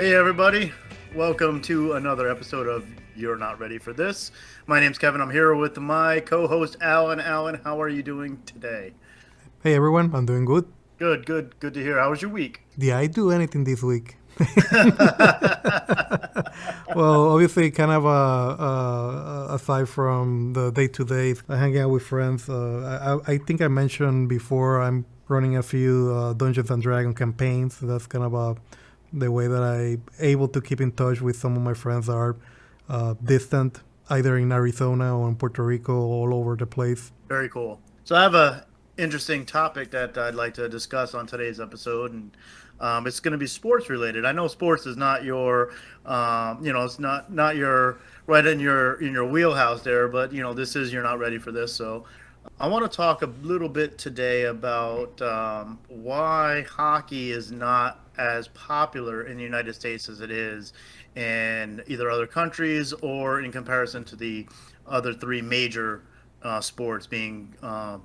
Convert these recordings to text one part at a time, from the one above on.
Hey everybody, welcome to another episode of You're Not Ready for This. My name's Kevin. I'm here with my co-host Alan. Alan, how are you doing today? Hey everyone, I'm doing good. Good to hear. How was your week? Did I do anything this week? Well, obviously, kind of aside from the day to day, hanging out with friends. I think I mentioned before I'm running a few Dungeons and Dragons campaigns. So that's kind of the way that I able to keep in touch with some of my friends that are distant, either in Arizona or in Puerto Rico, all over the place. Very cool. So I have a interesting topic that I'd like to discuss on today's episode, and it's going to be sports related. I know sports is not your, it's not your right in your wheelhouse there, but this is you're not ready for this. So I want to talk a little bit today about why hockey is not as popular in the United States as it is in either other countries or in comparison to the other three major sports, being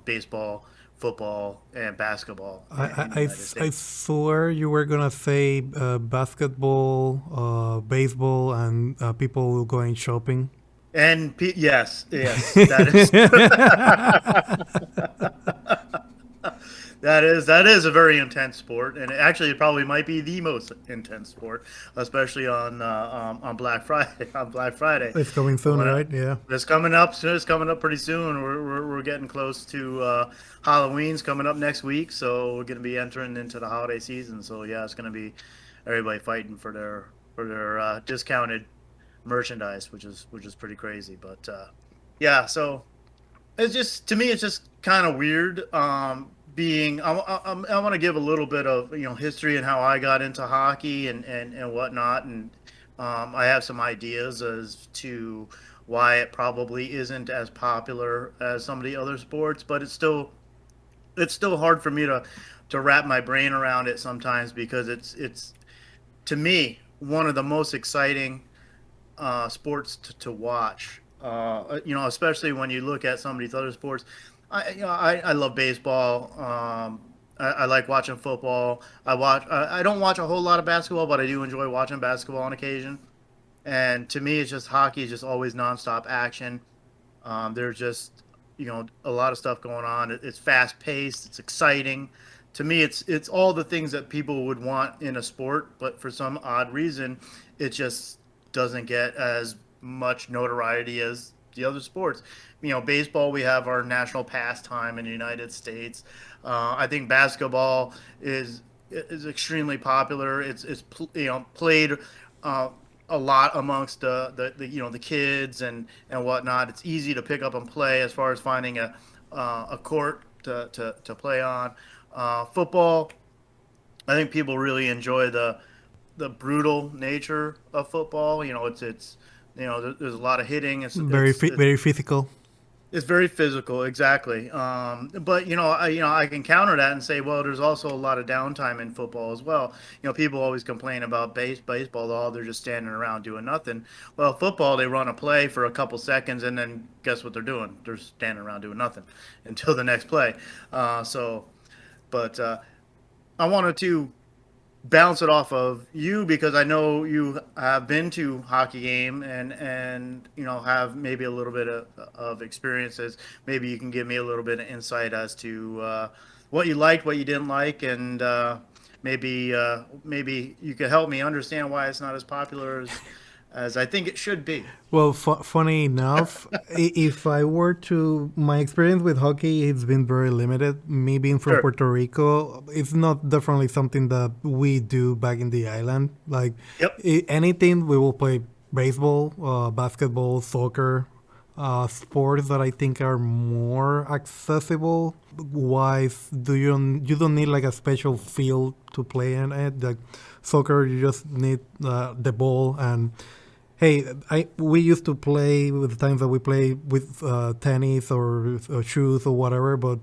baseball, football, and basketball in the United I States. swear you were gonna say basketball, baseball, and people going shopping. And yes, that is that is a very intense sport, and actually, it probably might be the most intense sport, especially on Black Friday. On Black Friday, It's coming soon, when right? Yeah. it's coming up. It's coming up pretty soon. We're getting close to Halloween's coming up next week, so we're going to be entering into the holiday season. So yeah, it's going to be everybody fighting for their discounted merchandise, which is pretty crazy. But yeah, so it's just to me, it's just kind of weird. Being I want to give a little bit of history and how I got into hockey and whatnot, and I have some ideas as to why it probably isn't as popular as some of the other sports, but it's still hard for me to wrap my brain around it sometimes because it's to me one of the most exciting sports to watch. Especially when you look at some of these other sports. I love baseball. I like watching football. I don't watch a whole lot of basketball, but I do enjoy watching basketball on occasion. And to me, it's just hockey is just always nonstop action. There's just a lot of stuff going on. It's fast paced. It's exciting. To me, it's all the things that people would want in a sport, but for some odd reason, it just doesn't get as much notoriety as the other sports. Baseball, we have our national pastime in the United States. I think basketball is extremely popular. It's played uh, a lot amongst the kids and whatnot. It's easy to pick up and play as far as finding a court to play on. Football, I think people really enjoy the brutal nature of football. There's a lot of hitting. Very physical. It's very physical, exactly. But I can counter that and say, well, there's also a lot of downtime in football as well. People always complain about baseball. Oh, they're just standing around doing nothing. Well, football, they run a play for a couple seconds, and then guess what they're doing? They're standing around doing nothing until the next play. But I wanted to bounce it off of you because I know you have been to hockey game and have maybe a little bit of experiences. Maybe you can give me a little bit of insight as to what you liked, what you didn't like, and maybe you could help me understand why it's not as popular as I think it should be. Well, funny enough, if I were to, my experience with hockey, it's been very limited. Me being from Sure. Puerto Rico, it's not definitely something that we do back in the island. Like Yep. anything, we will play baseball, basketball, soccer, sports that I think are more accessible. Wise, you don't need like a special field to play in it. Like soccer, you just need the ball and hey, we used to play with the times that we play with tennis or shoes or whatever. But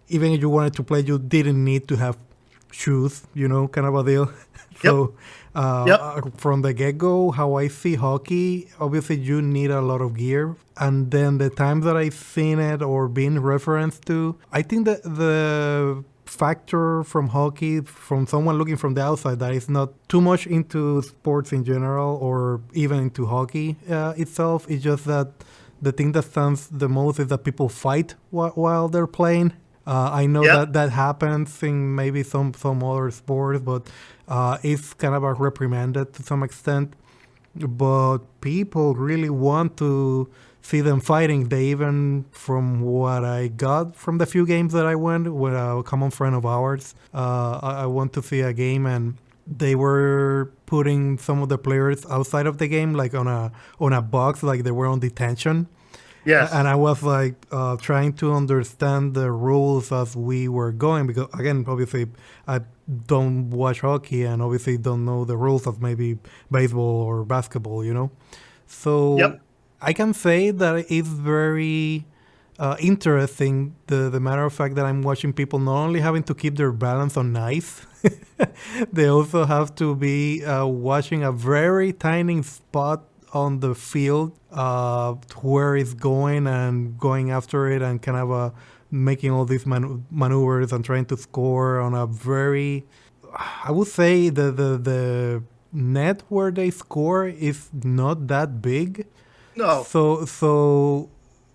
even if you wanted to play, you didn't need to have shoes. Kind of a deal. Yep. So Yep. from the get go, how I see hockey, obviously you need a lot of gear. And then the times that I've seen it or been referenced to, I think that the factor from hockey from someone looking from the outside that is not too much into sports in general or even into hockey itself. It's just that the thing that stands the most is that people fight while they're playing. I know Yep. that happens in maybe some other sports, but it's kind of a reprimanded to some extent. But people really want to see them fighting. They even, from what I got from the few games that I went with a common friend of ours, I went to see a game and they were putting some of the players outside of the game, like on a box, like they were on detention. And Yes. I was like trying to understand the rules as we were going because, again, obviously, I don't watch hockey and obviously don't know the rules of maybe baseball or basketball, you know? So Yep. I can say that it's very interesting, the matter of fact that I'm watching people not only having to keep their balance on ice, they also have to be watching a very tiny spot on the field where it's going and going after it and kind of making all these maneuvers and trying to score on a very, I would say the net where they score is not that big. No. So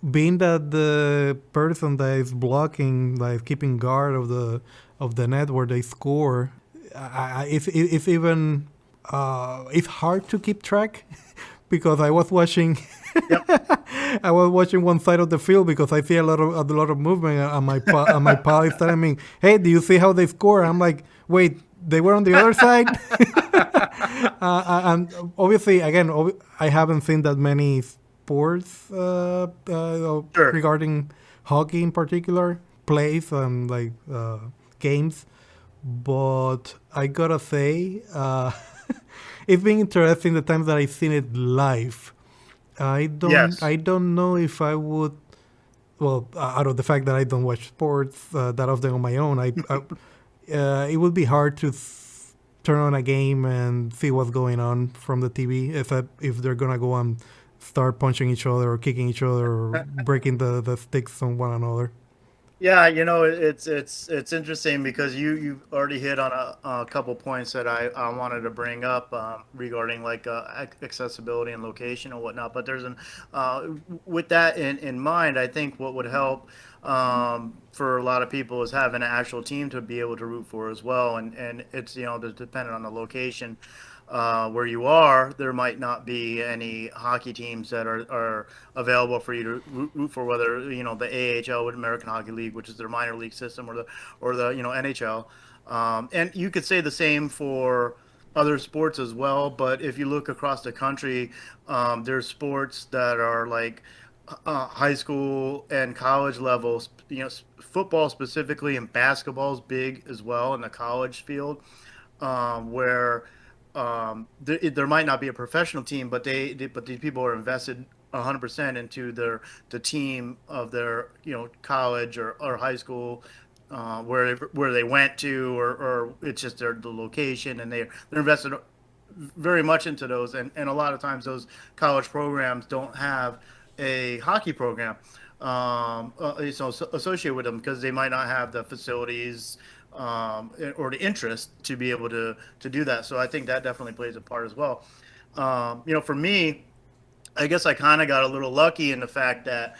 being that the person that is blocking, like keeping guard of the net where they score, it's even it's hard to keep track because I was watching Yep. I was watching one side of the field because I see a lot of movement and and my pal is telling me, "Hey, do you see how they score?" I'm like, "Wait, they were on the other side." And obviously, again, I haven't seen that many sports Sure. regarding hockey in particular plays and like games, but I gotta say, it's been interesting the times that I've seen it live. Yes. I don't know if I would. Well, out of the fact that I don't watch sports that often on my own, it would be hard to turn on a game and see what's going on from the TV. If they're gonna go and start punching each other or kicking each other or breaking the sticks on one another. Yeah, it's interesting because you already hit on a couple points that I wanted to bring up regarding like accessibility and location and whatnot. But there's an with that in mind, I think what would help for a lot of people is having an actual team to be able to root for as well. And it's dependent on the location where you are, there might not be any hockey teams that are available for you to root for, whether the AHL, American Hockey League, which is their minor league system, or the NHL. And you could say the same for other sports as well. But if you look across the country, there's sports that are like high school and college levels. Football specifically and basketball is big as well in the college field, where there might not be a professional team, but but these people are invested 100% into the team of their college or high school, where they went to, or it's just the location, and they're invested very much into those, and a lot of times those college programs don't have a hockey program associated with them because they might not have the facilities or the interest to be able to do that. So I think that definitely plays a part as well. For me, I guess I kind of got a little lucky in the fact that,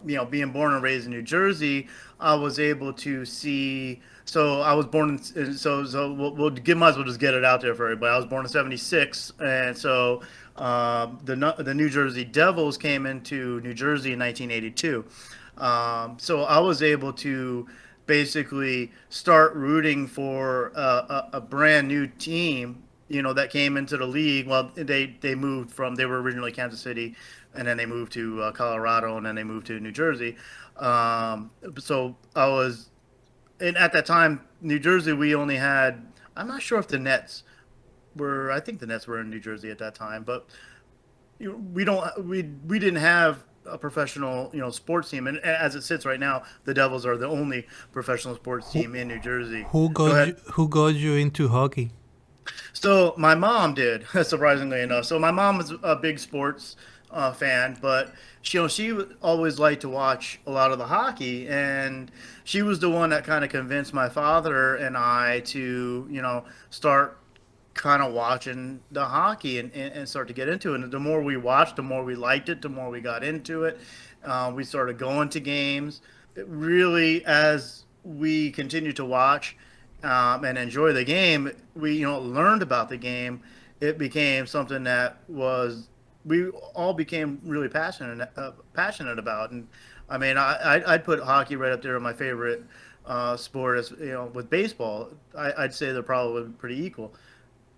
being born and raised in New Jersey, I was able to see. So I was born in, so might as well just get it out there for everybody. I was born in '76, and so the New Jersey Devils came into New Jersey in 1982. So I was able to basically start rooting for a brand new team, that came into the league. Well, they moved from, they were originally Kansas City, and then they moved to Colorado, and then they moved to New Jersey. So I was, and at that time, New Jersey, we only had. I'm not sure if the Nets were. I think the Nets were in New Jersey at that time, but we don't. We didn't have a professional, sports team, and as it sits right now, the Devils are the only professional sports Who team in New Jersey. Go got ahead. you into hockey? So my mom did, surprisingly enough. So my mom was a big sports fan, but she always liked to watch a lot of the hockey, and she was the one that kind of convinced my father and I to start kind of watching the hockey and start to get into it. And the more we watched, the more we liked it, the more we got into it. We started going to games. It really, as we continued to watch and enjoy the game, we learned about the game. It became something that was we all became really passionate about. And I mean, I'd put hockey right up there with my favorite sport as with baseball. I'd say they're probably pretty equal.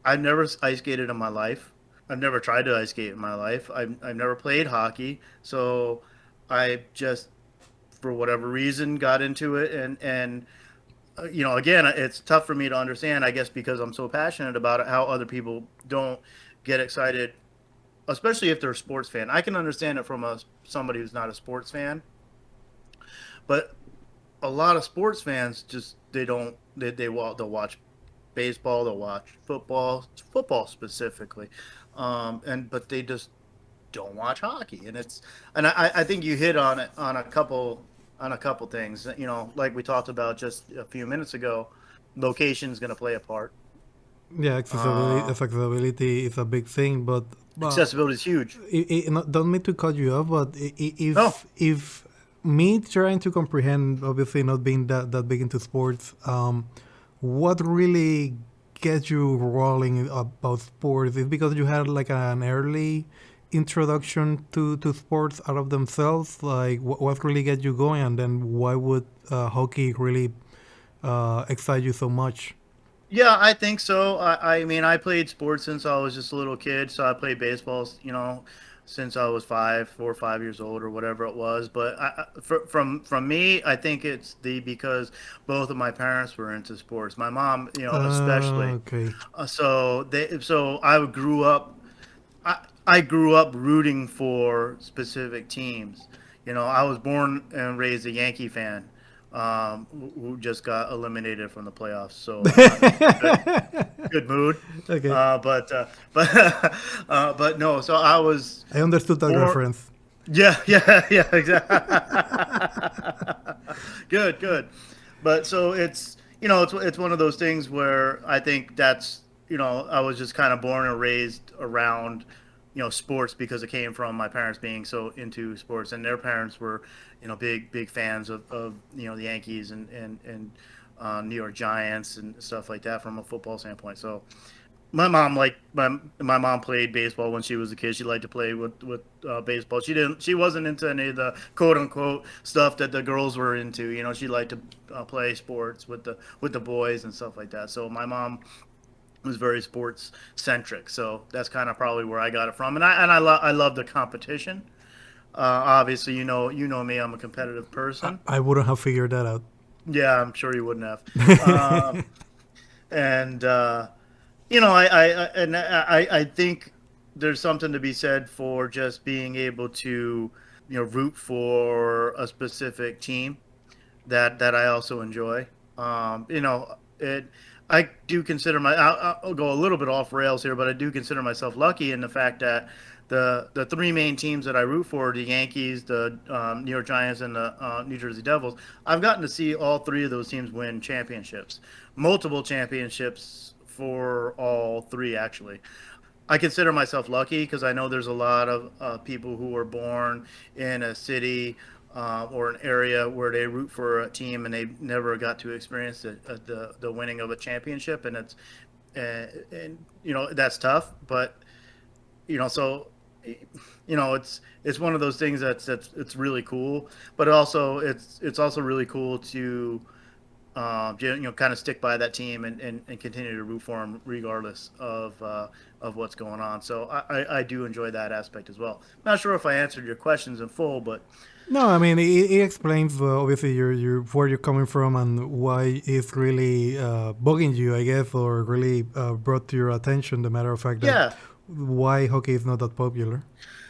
I've never ice skated in my life. I've never tried to ice skate in my life. I've never played hockey, so I just, for whatever reason, got into it. And again, it's tough for me to understand, I guess, because I'm so passionate about it, how other people don't get excited, especially if they're a sports fan. I can understand it from somebody who's not a sports fan, but a lot of sports fans just they don't they'll watch baseball, they'll watch football specifically, and but they just don't watch hockey. And I think you hit on it on a couple things. Like we talked about just a few minutes ago, location is going to play a part. Yeah, Uh, accessibility is a big thing, but Accessibility is huge. don't mean to cut you off, but No, if me trying to comprehend, obviously not being that big into sports, what really gets you rolling about sports? Is because you had like an early introduction to sports out of themselves? Like what really gets you going, and then why would hockey really excite you so much? yeah, I think so. I mean, I played sports since I was just a little kid. So I played baseball, since I was 4 or 5 years old or whatever it was. But from me, I think it's the because both of my parents were into sports. My mom, especially. Okay. So I grew up rooting for specific teams. I was born and raised a Yankee fan, who just got eliminated from the playoffs. So I'm not in a good mood. Okay. But no. So I was I understood that born. reference. Yeah, yeah, exactly. Good, good. But so it's one of those things where I think that's I was just kind of born and raised around sports because it came from my parents being so into sports, and their parents were big fans of the Yankees and New York Giants and stuff like that from a football standpoint. So my mom played baseball when she was a kid. She liked to play with baseball. She wasn't into any of the quote unquote stuff that the girls were into. She liked to play sports with the boys and stuff like that. So my mom was very sports centric. So that's kind of probably where I got it from. And I love the competition. Obviously, me. I'm a competitive person. I wouldn't have figured that out. Yeah, I'm sure you wouldn't have. And I think there's something to be said for just being able to root for a specific team that I also enjoy. It I do consider I'll go a little bit off rails here, but I do consider myself lucky in the fact that the three main teams that I root for, the Yankees, the New York Giants, and the New Jersey Devils, I've gotten to see all three of those teams win championships, multiple championships for all three, actually. I consider myself lucky because I know there's a lot of people who were born in a city or an area where they root for a team and they never got to experience the winning of a championship, and and that's tough. But so it's one of those things that's it's really cool, but also it's also really cool to kind of stick by that team and continue to root for them regardless of what's going on. So I do enjoy that aspect as well. Not sure if I answered your questions in full, but No, I mean it explains obviously your where you're coming from and why it's really bugging you, I guess, or really brought to your attention the matter of fact that yeah. why hockey is not that popular.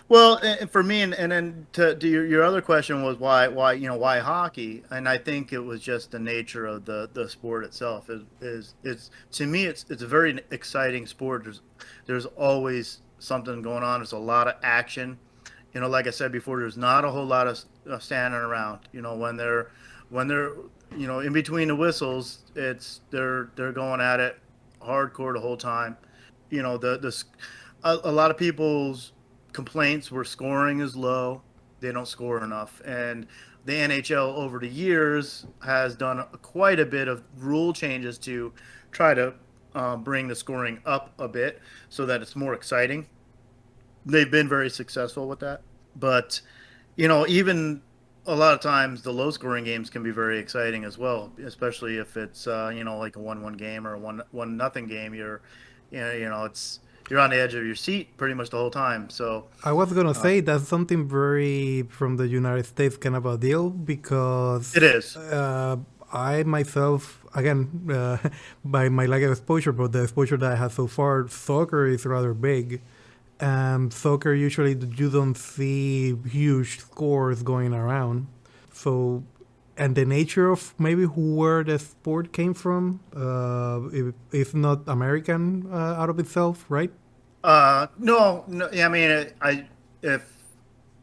Well, and for me, and then to your other question was why hockey, and I think it was just the nature of the sport itself is it's to me it's a very exciting sport. There's always something going on. There's a lot of action. like I said before, there's not a whole lot of standing around. When they're in between the whistles, they're going at it hardcore the whole time. A lot of people's complaints were scoring is low. They don't score enough, and the NHL over the years has done quite a bit of rule changes to try to bring the scoring up a bit so that it's more exciting. They've been very successful with that. But even a lot of times the low scoring games can be very exciting as well, especially if it's like a 1-1 game or a 1 nothing game. It's you're on the edge of your seat pretty much the whole time. So I was gonna say that's something very from the United States kind of a deal it because is. I myself, again, by my lack of exposure, but the exposure that I have so far, soccer is rather big, and soccer usually you don't see huge scores going around. So, and the nature of maybe where the sport came from, it's not American out of itself, right? No, no. Yeah, I mean, if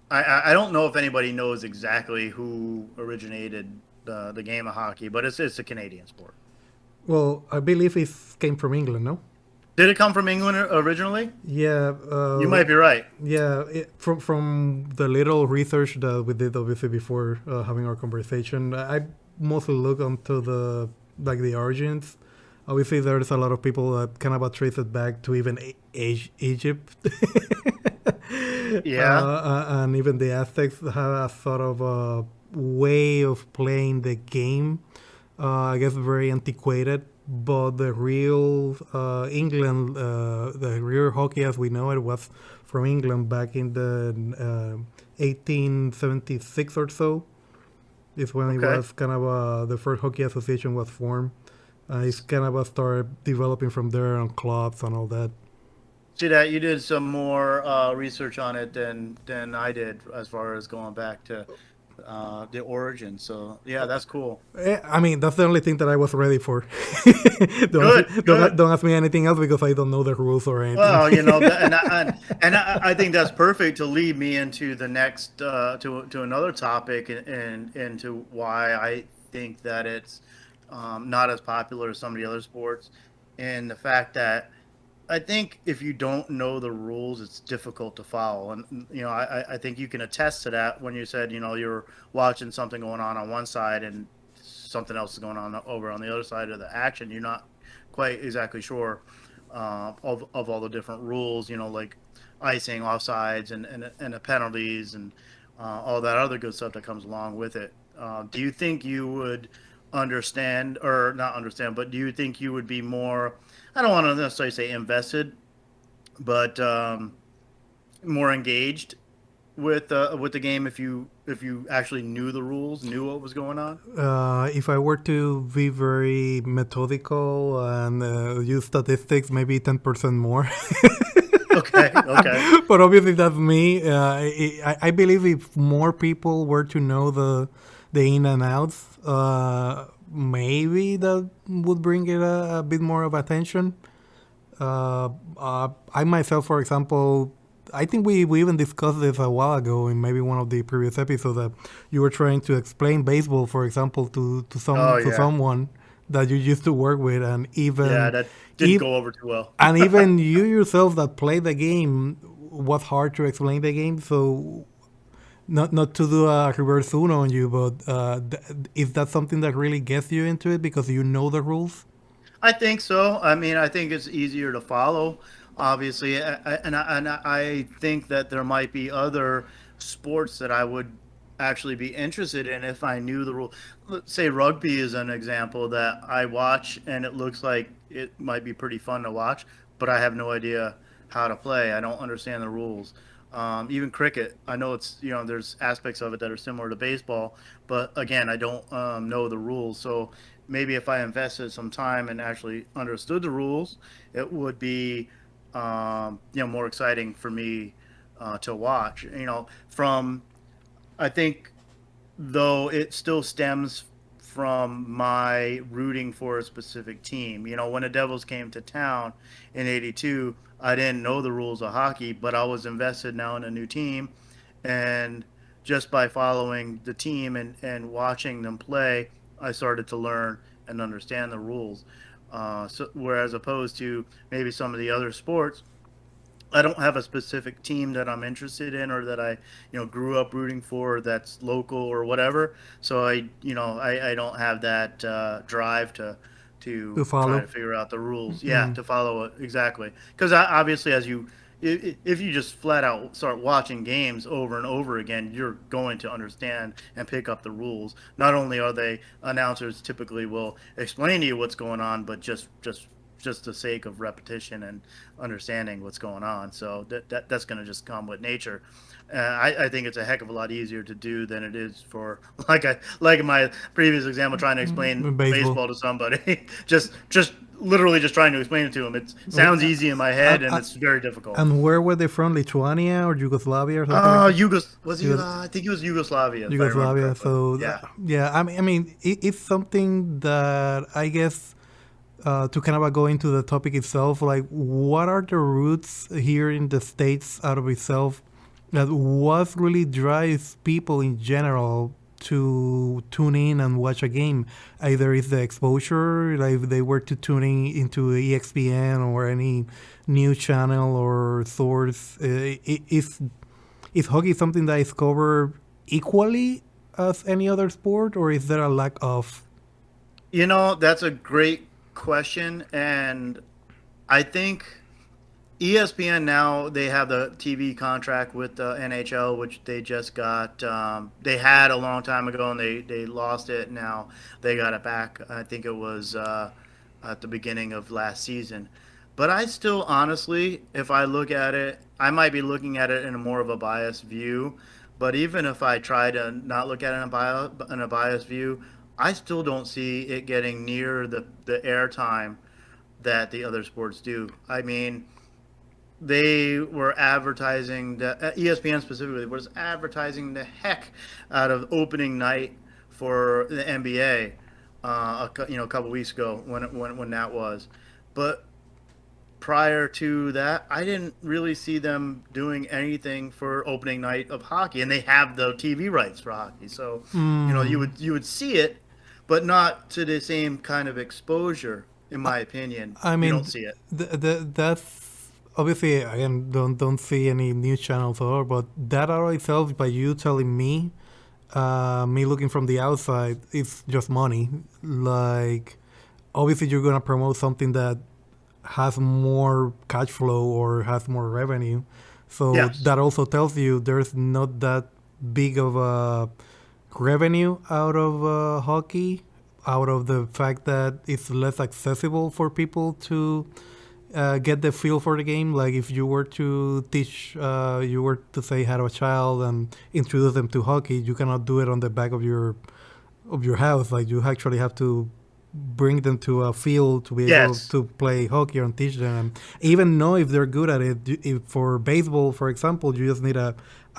I don't know if anybody knows exactly who originated the game of hockey, but it's a Canadian sport. Well, I believe it came from England, no? Did it come from England originally? Yeah, You might be right. yeah. From the little research that we did, obviously before having our conversation, I mostly look onto the origins. Obviously, there's a lot of people that kind of trace it back to even Egypt, Yeah. and even the Aztecs have a sort of a way of playing the game. I guess very antiquated, but the real England, the real hockey as we know it was from England back in the 1876 or so. Is when it Okay. was kind of the first hockey association was formed. It's kind of started developing from there on clubs and all that. See that you did some more research on it than I did as far as going back to the origin. So yeah, that's cool. I mean, that's the only thing that I was ready for. Good, good. Don't ask me anything else because I don't know the rules or anything. Well, and I think that's perfect to lead me into the next to another topic and into why I think that it's not as popular as some of the other sports, and the fact that I think if you don't know the rules, it's difficult to follow. And I think you can attest to that when you said you're watching something going on one side and something else is going on over on the other side of the action. You're not quite exactly sure of all the different rules. Like icing, offsides, and the penalties, and all that other good stuff that comes along with it. Do you think you would understand or not understand, but do you think you would be more? I don't want to necessarily say invested, but more engaged with the game if you actually knew the rules, knew what was going on. If I were to be very methodical and use statistics, maybe 10% more. Okay, okay, But obviously, that's me. I believe if more people were to know the in and outs, maybe that would bring it a bit more of attention. I myself, for example, I think we even discussed this a while ago in maybe one of the previous episodes that you were trying to explain baseball, for example, oh to yeah, someone that you used to work with, and yeah, even that didn't if go over too well. and even you yourself that play the game was hard to explain the game. So not to do a reverse uno on you, but is that something that really gets you into it because you know the rules? I think so. I mean, I think it's easier to follow, obviously, and I think that there might be other sports that I would actually be interested in if I knew the rule. Let's say rugby is an example that I watch, and it looks like it might be pretty fun to watch, but I have no idea how to play. I don't understand the rules. Even cricket, I know there's aspects of it that are similar to baseball, but again, I don't know the rules. So maybe if I invested some time and actually understood the rules, it would be more exciting for me to watch. From I think though it still stems from my rooting for a specific team. When the Devils came to town in '82, I didn't know the rules of hockey, but I was invested now in a new team, and just by following the team and watching them play, I started to learn and understand the rules. So, whereas opposed to maybe some of the other sports, I don't have a specific team that I'm interested in or that I, grew up rooting for that's local or whatever. So I don't have that drive to to try follow. to figure out the rules. Yeah, Mm, to follow it exactly. Because obviously, if you just flat out start watching games over and over again, you're going to understand and pick up the rules. Not only are they announcers typically will explain to you what's going on, but just the sake of repetition and understanding what's going on. So that's going to just come with nature. I think it's a heck of a lot easier to do than it is for like in my previous example trying to explain baseball. baseball to somebody. just literally just trying to explain it to them. It sounds easy in my And, head and it's very difficult. and where were they from? Lithuania or Yugoslavia or something like that? I think it was Yugoslavia if I remember Yugoslavia. correctly. So Yeah. yeah, it's something that I guess to kind of go into the topic itself, like what are the roots here in the states out of itself that what really drives people in general to tune in and watch a game? Either it's the exposure, like if they were to tune in into ESPN or any news channel or source. Is hockey something that is covered equally as any other sport, or is there a lack of? That's a great question, and I think ESPN now they have the TV contract with the NHL, which they just got. They had a long time ago, and they lost it. Now they got it back. I think it was at the beginning of last season. But I still, honestly, if I look at it, I might be looking at it in a more of a biased view. But even if I try to not look at it in a biased view, I still don't see it getting near the airtime that the other sports do. I mean, they were advertising the ESPN specifically was advertising the heck out of opening night for the NBA, a couple weeks ago when that was, but prior to that, I didn't really see them doing anything for opening night of hockey, and they have the TV rights for hockey, so Hmm. you would see it, but not to the same kind of exposure, in my opinion. I You mean, don't see it. that's obviously again don't see any news channels or, but that out itself by you telling me, me looking from the outside, it's just money. Like obviously you're gonna promote something that has more cash flow or has more revenue, so Yes. that also tells you there's not that big of a revenue out of hockey, out of the fact that it's less accessible for people to get the feel for the game. Like if you were to teach, you were to say have a child and introduce them to hockey, you cannot do it on the back of your house. Like you actually have to bring them to a field to be able Yes. to play hockey and teach them and even know if they're good at it. If for baseball, for example, you just need a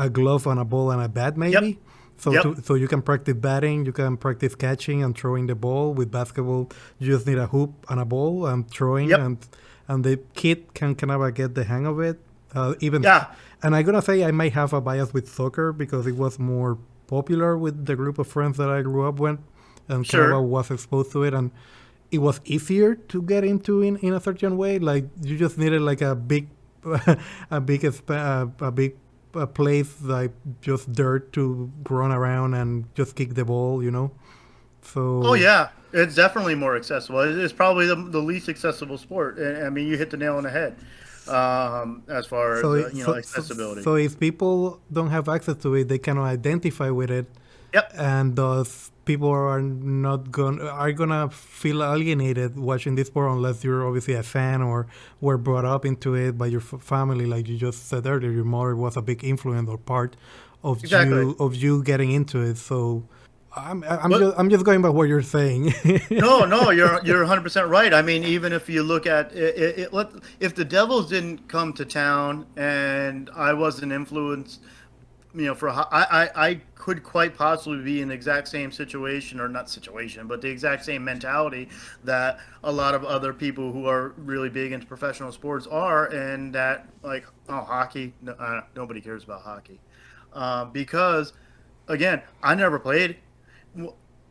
glove and a ball and a bat Yep. maybe. Yep. So you can practice batting, you can practice catching and throwing the ball. With basketball, you just need a hoop and a ball and throwing, Yep. and the kid can kind of get the hang of it. Even, Yeah. and I'm gonna say I might have a bias with soccer because it was more popular with the group of friends that I grew up with, and kind of Sure. was exposed to it, and it was easier to get into in a certain way. Like you just needed like a big, a big place like just dirt to run around and just kick the ball, you know. Oh So yeah, it's definitely more accessible. It's probably the least accessible sport. I mean, you hit the nail on the head as far as accessibility. so if people don't have access to it, they cannot identify with it, Yep. and thus people are gonna feel alienated watching this sport unless you're obviously a fan or were brought up into it by your family, like you just said earlier. Your mother was a big influence or part Exactly. of you getting into it. So But I'm just going by what you're saying. no, no, you're 100% right. I mean, even if you look at if the Devils didn't come to town and I wasn't influenced, I could quite possibly be in the exact same situation, or not situation, but the exact same mentality that a lot of other people who are really big into professional sports are, and that like, oh, hockey, no, nobody cares about hockey. because, again, I never played,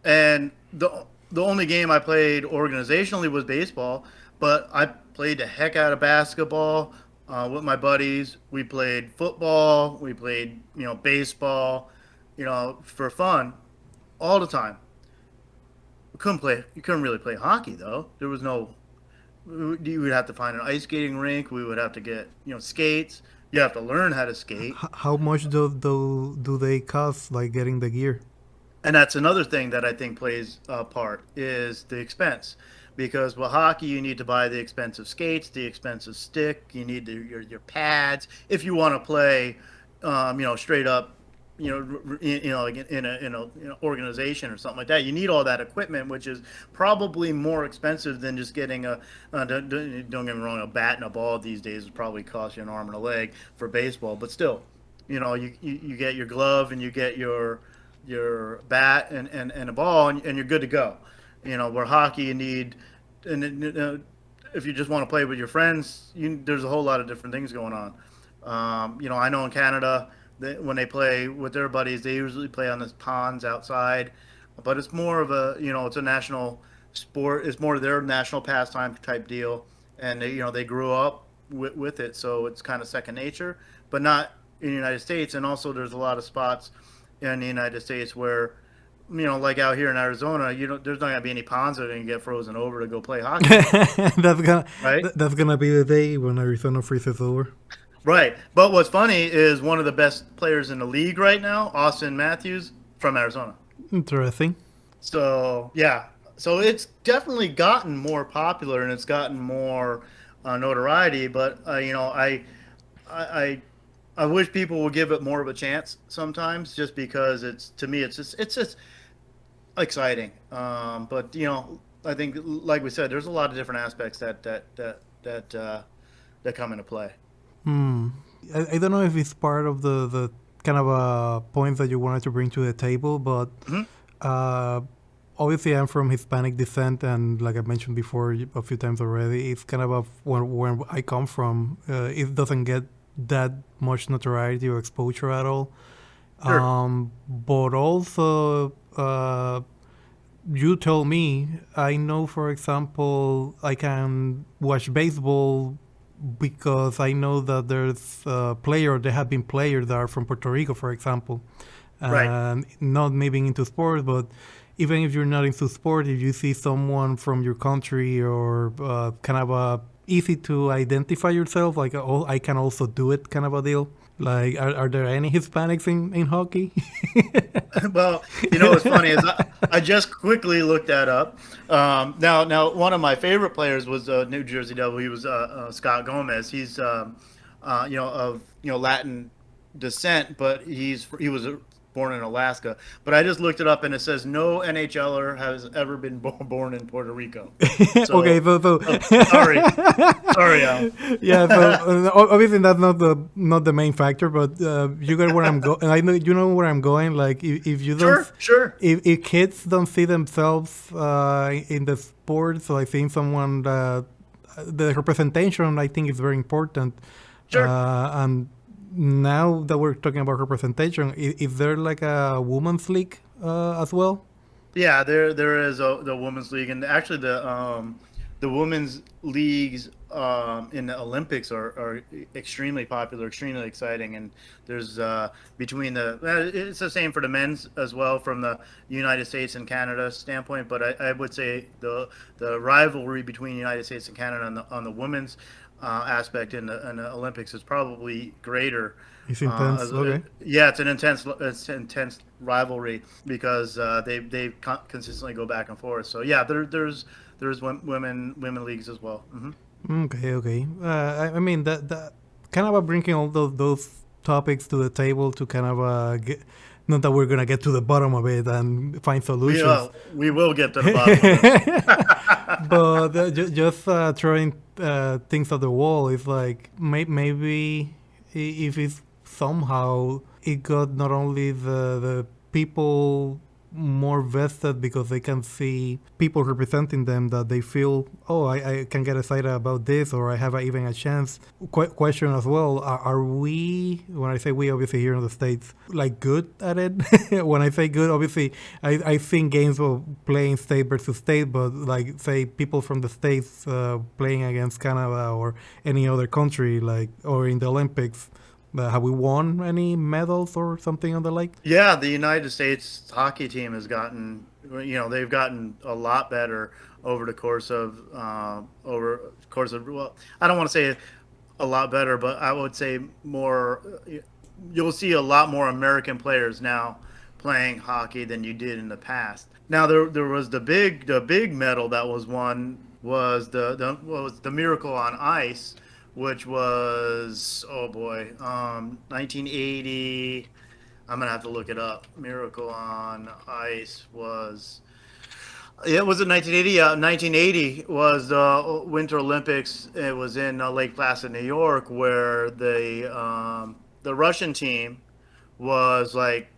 and the only game I played organizationally was baseball, but I played the heck out of basketball with my buddies. We played football, we played baseball, for fun all the time. You couldn't really play hockey though. There was no. You would have to find an ice skating rink. We would have to get skates. You have to learn how to skate. How much do they cost, like getting the gear? And that's another thing that I think plays a part is the expense, because with hockey you need to buy the expensive skates, the expensive stick, you need your pads if you want to play, straight up, like in an organization or something like that. You need all that equipment, which is probably more expensive than just getting don't get me wrong, a bat and a ball these days would probably cost you an arm and a leg for baseball, but still, you get your glove and you get your bat and a ball, and you're good to go. Where hockey you need, and if you just want to play with your friends, there's a whole lot of different things going on. I know in Canada, when they play with their buddies, they usually play on the ponds outside, but it's more of it's a national sport. It's more their national pastime type deal, and they grew up with it, so it's kind of second nature, but not in the United States. And also, there's a lot of spots in the United States where, like out here in Arizona, there's not gonna be any ponds that are gonna get frozen over to go play hockey. Right? That's gonna be the day when Arizona freezes over. Right. But what's funny is one of the best players in the league right now, Austin Matthews, from Arizona. Interesting. So yeah, so it's definitely gotten more popular and it's gotten more notoriety. But I wish people would give it more of a chance sometimes, just because to me it's just exciting. But I think, like we said, there's a lot of different aspects that come into play. I don't know if it's part of the kind of points that you wanted to bring to the table, but obviously I'm from Hispanic descent, and like I mentioned before a few times already, it's kind of where I come from. It doesn't get that much notoriety or exposure at all. Sure. But also, you told me, I know, for example, I can watch baseball because I know that there have been players that are from Puerto Rico, for example, Right. and not maybe into sports, but even if you're not into sport, if you see someone from your country or kind of easy to identify yourself, like, oh, I can also do it kind of a deal. Like, are there any Hispanics in hockey? Well, what's funny is I just quickly looked that up. Now, one of my favorite players was New Jersey Devil. He was Scott Gomez. He's of Latin descent, but he was born in Alaska. But I just looked it up, and it says no NHLer has ever been born in Puerto Rico. So, Okay, so sorry, Al. yeah, so obviously that's not the main factor, but you get where I'm going. I know you know where I'm going. Like, if you don't, Sure. if kids don't see themselves in the sport, so I think someone the representation, I think, is very important. Sure. And now that we're talking about representation, is there like a women's league as well? Yeah, there is the women's league, and actually the women's leagues in the Olympics are extremely popular, extremely exciting, and there's it's the same for the men's as well from the United States and Canada standpoint, but I would say the rivalry between the United States and Canada on the women's aspect in the Olympics is probably greater. It's intense. Okay. Yeah, it's an intense rivalry because they consistently go back and forth. So yeah, there's women leagues as well. Okay. I mean that kind of bringing all those topics to the table to kind of get. Not that we're gonna get to the bottom of it and find solutions. We will get to the bottom of it. But just throwing things at the wall is like maybe if it's somehow it got not only the people more vested because they can see people representing them that they feel, oh, I can get excited about this, or I have even a chance. Question as well, are we, when I say we, obviously here in the States, like good at it? When I say good, obviously I think games of playing state versus state, but like say people from the States playing against Canada or any other country, like, or in the Olympics, have we won any medals or something on the like? Yeah, the United States hockey team has gotten, they've gotten a lot better over the course of well, I don't want to say a lot better, but I would say more. You'll see a lot more American players now playing hockey than you did in the past. Now there was the big medal that was won was the Miracle on Ice, which was, oh boy, 1980. I'm gonna have to look it up. Miracle on Ice was, it was in 1980. 1980 was the Winter Olympics. It was in Lake Placid, New York, where the Russian team was like,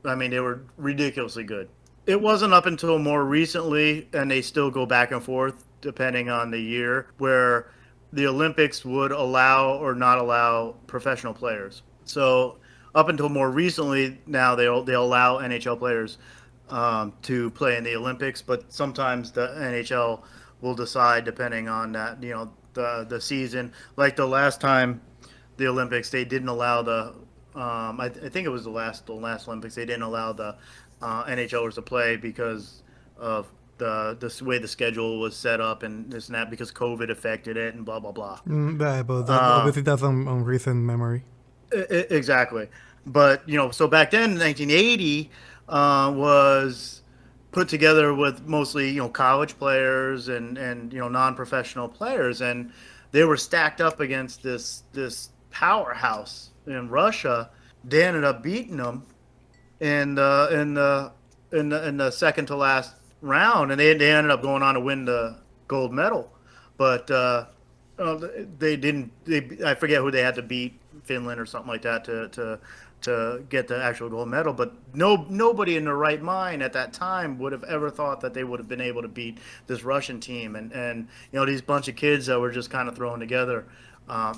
I mean, they were ridiculously good. It wasn't up until more recently, and they still go back and forth depending on the year, where the Olympics would allow or not allow professional players. So up until more recently, now they'll allow NHL players to play in the Olympics, but sometimes the NHL will decide depending on that, the season. Like the last time the Olympics, they didn't allow I think it was the last Olympics, they didn't allow the NHLers to play because of the way the schedule was set up and this and that, because COVID affected it and blah blah blah. Yeah, but that, obviously that's on recent memory. Exactly. But, so back then, 1980 was put together with mostly, college players and non-professional players, and they were stacked up against this powerhouse in Russia. They ended up beating them in the second to last round, and they ended up going on to win the gold medal. But they didn't. I forget who they had to beat, Finland or something like that, to get the actual gold medal. But nobody in their right mind at that time would have ever thought that they would have been able to beat this Russian team, and these bunch of kids that were just kind of thrown together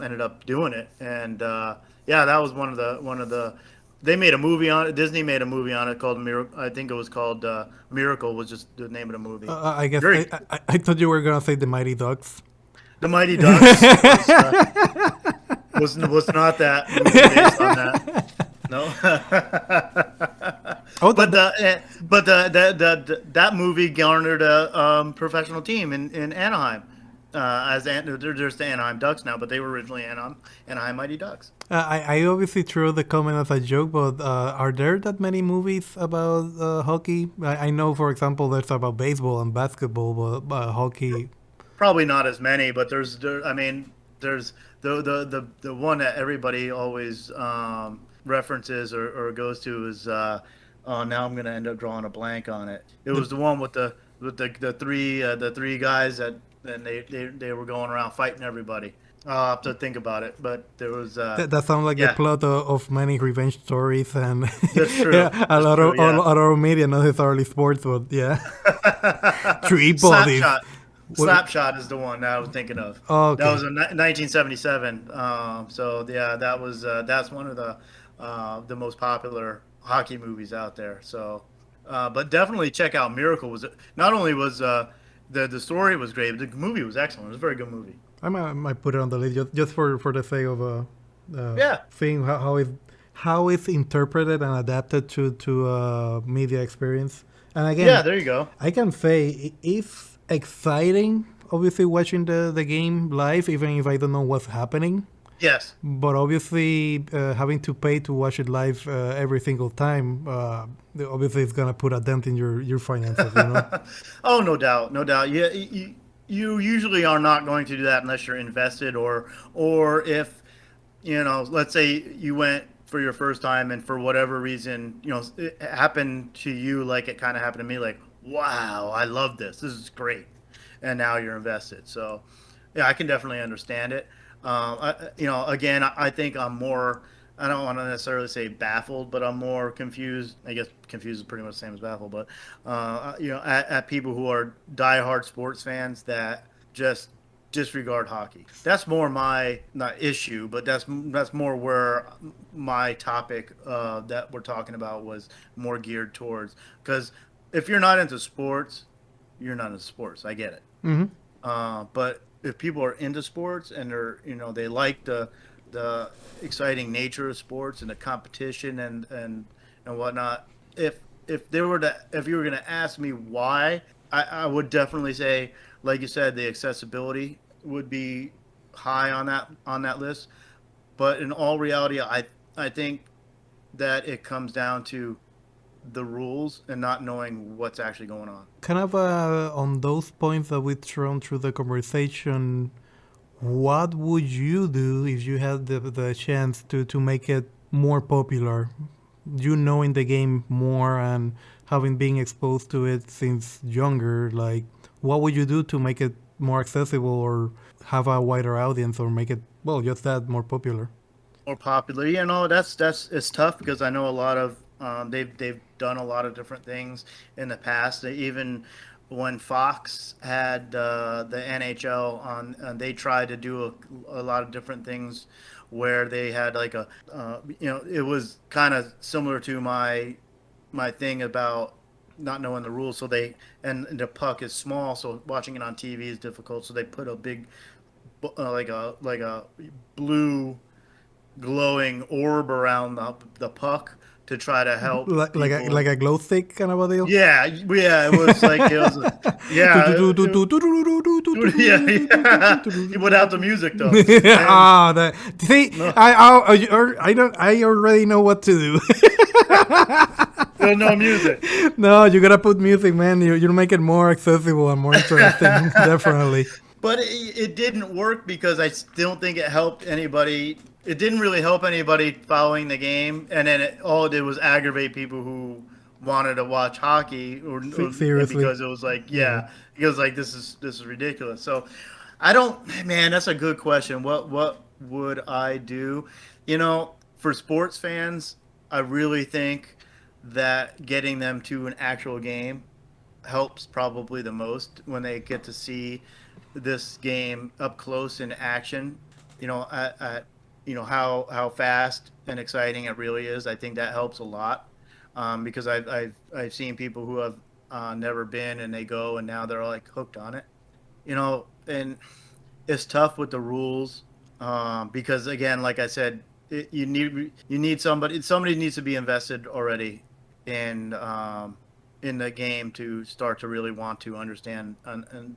ended up doing it. And yeah, that was one of the. They made a movie on it. Disney made a movie on it called Miracle. I think it was called Miracle. Was just the name of the movie. I guess Very. I thought you were gonna say the Mighty Ducks. The Mighty Ducks was not that movie based on that. No. Oh, That movie garnered a professional team in Anaheim. They're just the Anaheim Ducks now, but they were originally Anaheim Mighty Ducks. I obviously threw the comment as a joke, but are there that many movies about hockey? I know, for example, there's about baseball and basketball, but hockey. Probably not as many, but I mean, there's the one that everybody always references or goes to is oh, now I'm gonna end up drawing a blank on it. It was the one with the three guys that, and they were going around fighting everybody. I'll have to think about it, but there was That sounds like the plot of many revenge stories, and that's true. Yeah, a lot of media, not necessarily sports, but yeah, three bodies. Slapshot is the one that I was thinking of. Oh, okay. That was in 1977. So yeah, that's one of the most popular hockey movies out there. So, but definitely check out Miracle. Not only was the story was great, but the movie was excellent. It was a very good movie. I might put it on the list just for the sake of seeing how it's interpreted and adapted to media experience. And again, yeah, there you go. I can say it's exciting, obviously, watching the game live, even if I don't know what's happening. Yes. But obviously, having to pay to watch it live every single time, obviously, it's gonna put a dent in your finances. Oh, no doubt, no doubt. Yeah, you usually are not going to do that unless you're invested, or if let's say you went for your first time and for whatever reason, it happened to you like it kind of happened to me, like, wow, I love this. This is great. And now you're invested. So, yeah, I can definitely understand it. Again, I think I'm more I don't want to necessarily say baffled, but I'm more confused. I guess confused is pretty much the same as baffled, but at people who are diehard sports fans that just disregard hockey. That's more my not issue, but that's more where my topic that we're talking about was more geared towards. Because if you're not into sports, you're not into sports. I get it. Hmm. But if people are into sports and they like the exciting nature of sports and the competition and whatnot, if you were gonna ask me why, I would definitely say, like you said, the accessibility would be high on that list. But in all reality, I think that it comes down to the rules and not knowing what's actually going on. Kind of on those points that we've thrown through the conversation, what would you do if you had the chance to make it more popular? You knowing the game more and having been exposed to it since younger, like what would you do to make it more accessible or have a wider audience or make it, well, just that more popular? More popular. That's it's tough because I know a lot of they've done a lot of different things in the past. They even when Fox had the NHL on, they tried to do a lot of different things where they had like it was kind of similar to my thing about not knowing the rules. So and the puck is small, so watching it on TV is difficult. So they put a big like a blue glowing orb around the puck to try to help Like people. a glow stick kind of a deal? Yeah, yeah, it was, yeah, yeah, yeah. Without the music though, and Ah, that see, no, I don't, I already know what to do. there's no music. No, you gotta put music, man. You make it more accessible and more interesting. Definitely. But it didn't work because I still don't think it helped anybody. It didn't really help anybody following the game, and then all it did was aggravate people who wanted to watch hockey, Seriously. because it was like, Yeah. yeah, because like this is ridiculous. So I don't, man, that's a good question. What would I do? For sports fans, I really think that getting them to an actual game helps probably the most when they get to see this game up close in action. At how fast and exciting it really is. I think that helps a lot because I've seen people who have never been and they go and now they're like hooked on it. And it's tough with the rules because again, like I said, you need somebody needs to be invested already in in the game to start to really want to understand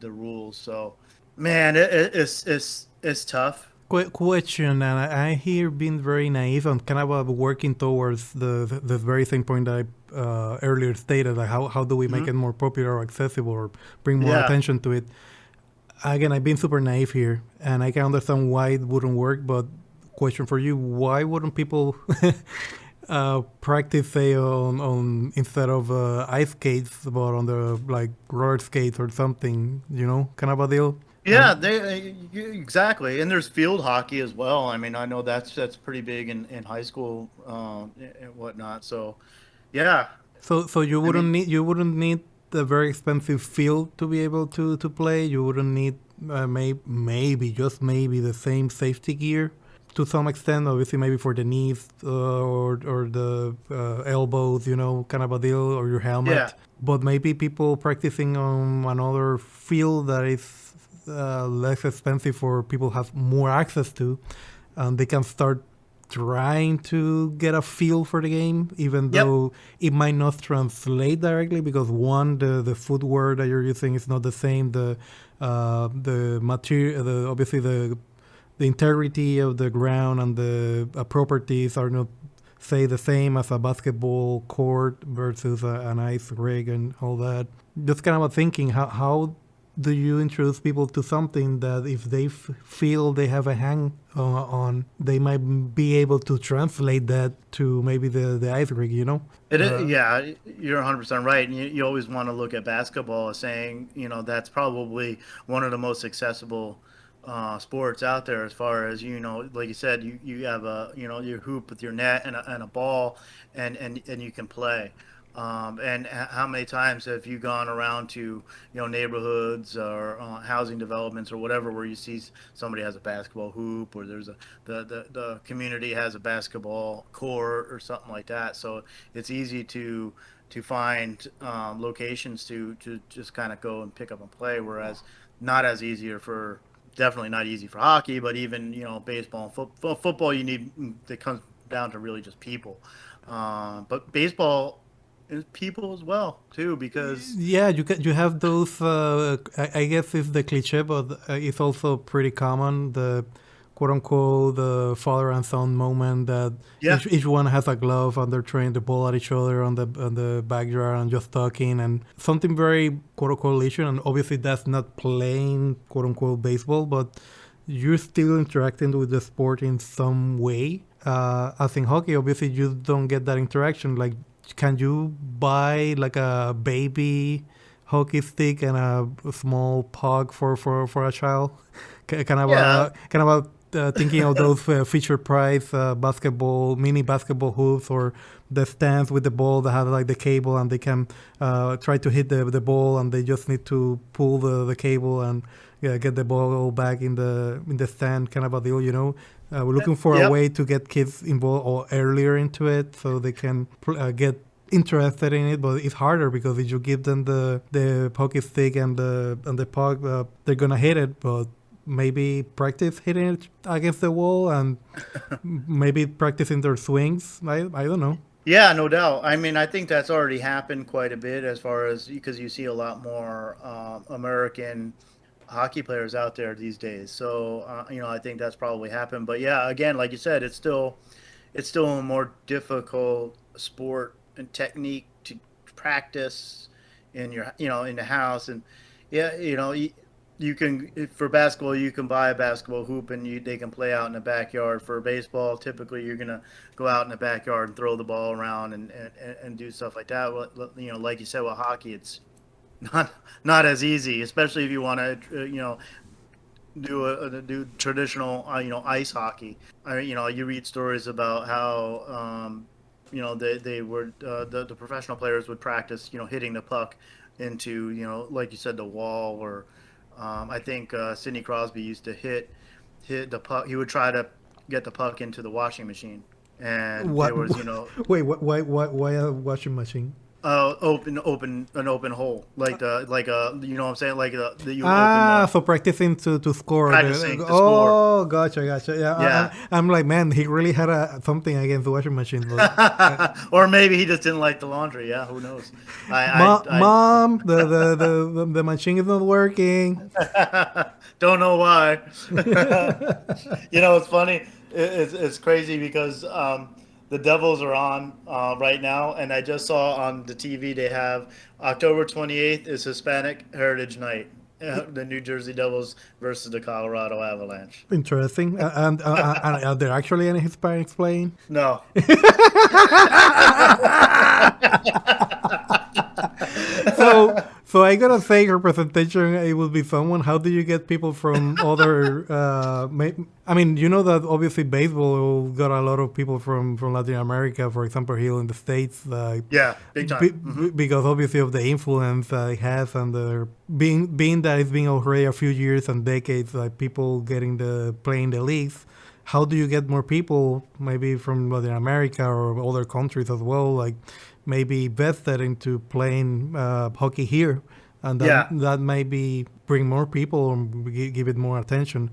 the rules. So, man, it's tough. Question, and I here being very naive and kind of working towards the very same point that I earlier stated, like how do we make Hmm. it more popular or accessible or bring more Yeah, attention to it? Again, I've been super naive here, and I can understand why it wouldn't work. But question for you: why wouldn't people practice, say, on instead of ice skates, but on the like roller skates or something? Kind of a deal. yeah, exactly. And there's field hockey as well. I mean, I know that's pretty big in high school and whatnot. So, yeah, So I mean, you wouldn't need a very expensive field to be able to play. You wouldn't need maybe just maybe the same safety gear to some extent. Obviously, maybe for the knees or the elbows, kind of a deal, or your yeah, helmet. But maybe people practicing on another field that is less expensive for people have more access to, and they can start trying to get a feel for the game, even yep, though it might not translate directly because one, the footwear that you're using is not the same. The material, obviously the integrity of the ground and the properties are not say the same as a basketball court versus an ice rig and all that. Just kind of a thinking how do you introduce people to something that if they feel they have a hang on, they might be able to translate that to maybe the ice rig, it is. Uh, Yeah, you're 100% right. And you always want to look at basketball as saying, that's probably one of the most accessible sports out there, as far as, like you said, you have a, your hoop with your net and a ball, and you can play. And how many times have you gone around to, neighborhoods or housing developments or whatever, where you see somebody has a basketball hoop, or there's the community has a basketball court or something like that. So it's easy to find locations to just kind of go and pick up and play, whereas not as easier for, definitely not easy for hockey, but even, baseball and football, you need, it comes down to really just people. But baseball is people as well too, because Yeah, you have those. I guess it's the cliche, but it's also pretty common. The quote unquote the father and son moment that yeah, each one has a glove and they're throwing the ball at each other on the backyard and just talking and something very quote unquote leisure. And obviously that's not playing quote unquote baseball, but you're still interacting with the sport in some way. As in hockey, obviously you don't get that interaction. Like, can you buy like a baby hockey stick and a small puck for a child? yeah, Kind of thinking of those feature price basketball mini basketball hoops or the stands with the ball that have like the cable and they can try to hit the ball and they just need to pull the cable and get the ball back in the stand, kind of a deal, you know. We're looking for a yep. way to get kids involved or earlier into it so they can get interested in it, but it's harder because if you give them the hockey stick and the puck, they're gonna hit it, but maybe practice hitting it against the wall and maybe practicing their swings. I don't know. Yeah, no doubt. I mean, I think that's already happened quite a bit, as far as, because you see a lot more American hockey players out there these days. So, I think that's probably happened. But yeah, again, like you said, it's still a more difficult sport and technique to practice in your, in the house. And yeah, you can, for basketball, you can buy a basketball hoop and they can play out in the backyard. For baseball, typically you're gonna go out in the backyard and throw the ball around and do stuff like that. Well, like you said, with hockey, it's not not as easy, especially if you want to, do traditional, ice hockey. You read stories about how, they were, the professional players would practice, hitting the puck into, like you said, the wall, or I think Sidney Crosby used to hit the puck. He would try to get the puck into the washing machine, and What? there was, Wait, why a washing machine? open an open hole, like you know what I'm saying, like the you would open Ah, the so practicing to score. practicing to score. Oh, gotcha. Yeah, Yeah. I'm like, man, he really had something against the washing machine. But Or maybe he just didn't like the laundry. Yeah, who knows? I Mom, the machine is not working. don't know why. It's funny. It's crazy because the Devils are on right now, and I just saw on the TV they have October 28th is Hispanic Heritage Night. The New Jersey Devils versus the Colorado Avalanche. Interesting. And are there actually any Hispanics playing? No. So I gotta say, representation. It will be someone. How do you get people from other? I mean, you know that obviously baseball got a lot of people from Latin America, for example, here in the states, like Yeah, big time. because obviously of the influence it has, and the being that it's been already a few years and decades, like people getting the playing the leagues. How do you get more people, maybe from Latin America or other countries as well, like maybe vested into playing hockey here, and Yeah. that maybe bring more people or give it more attention,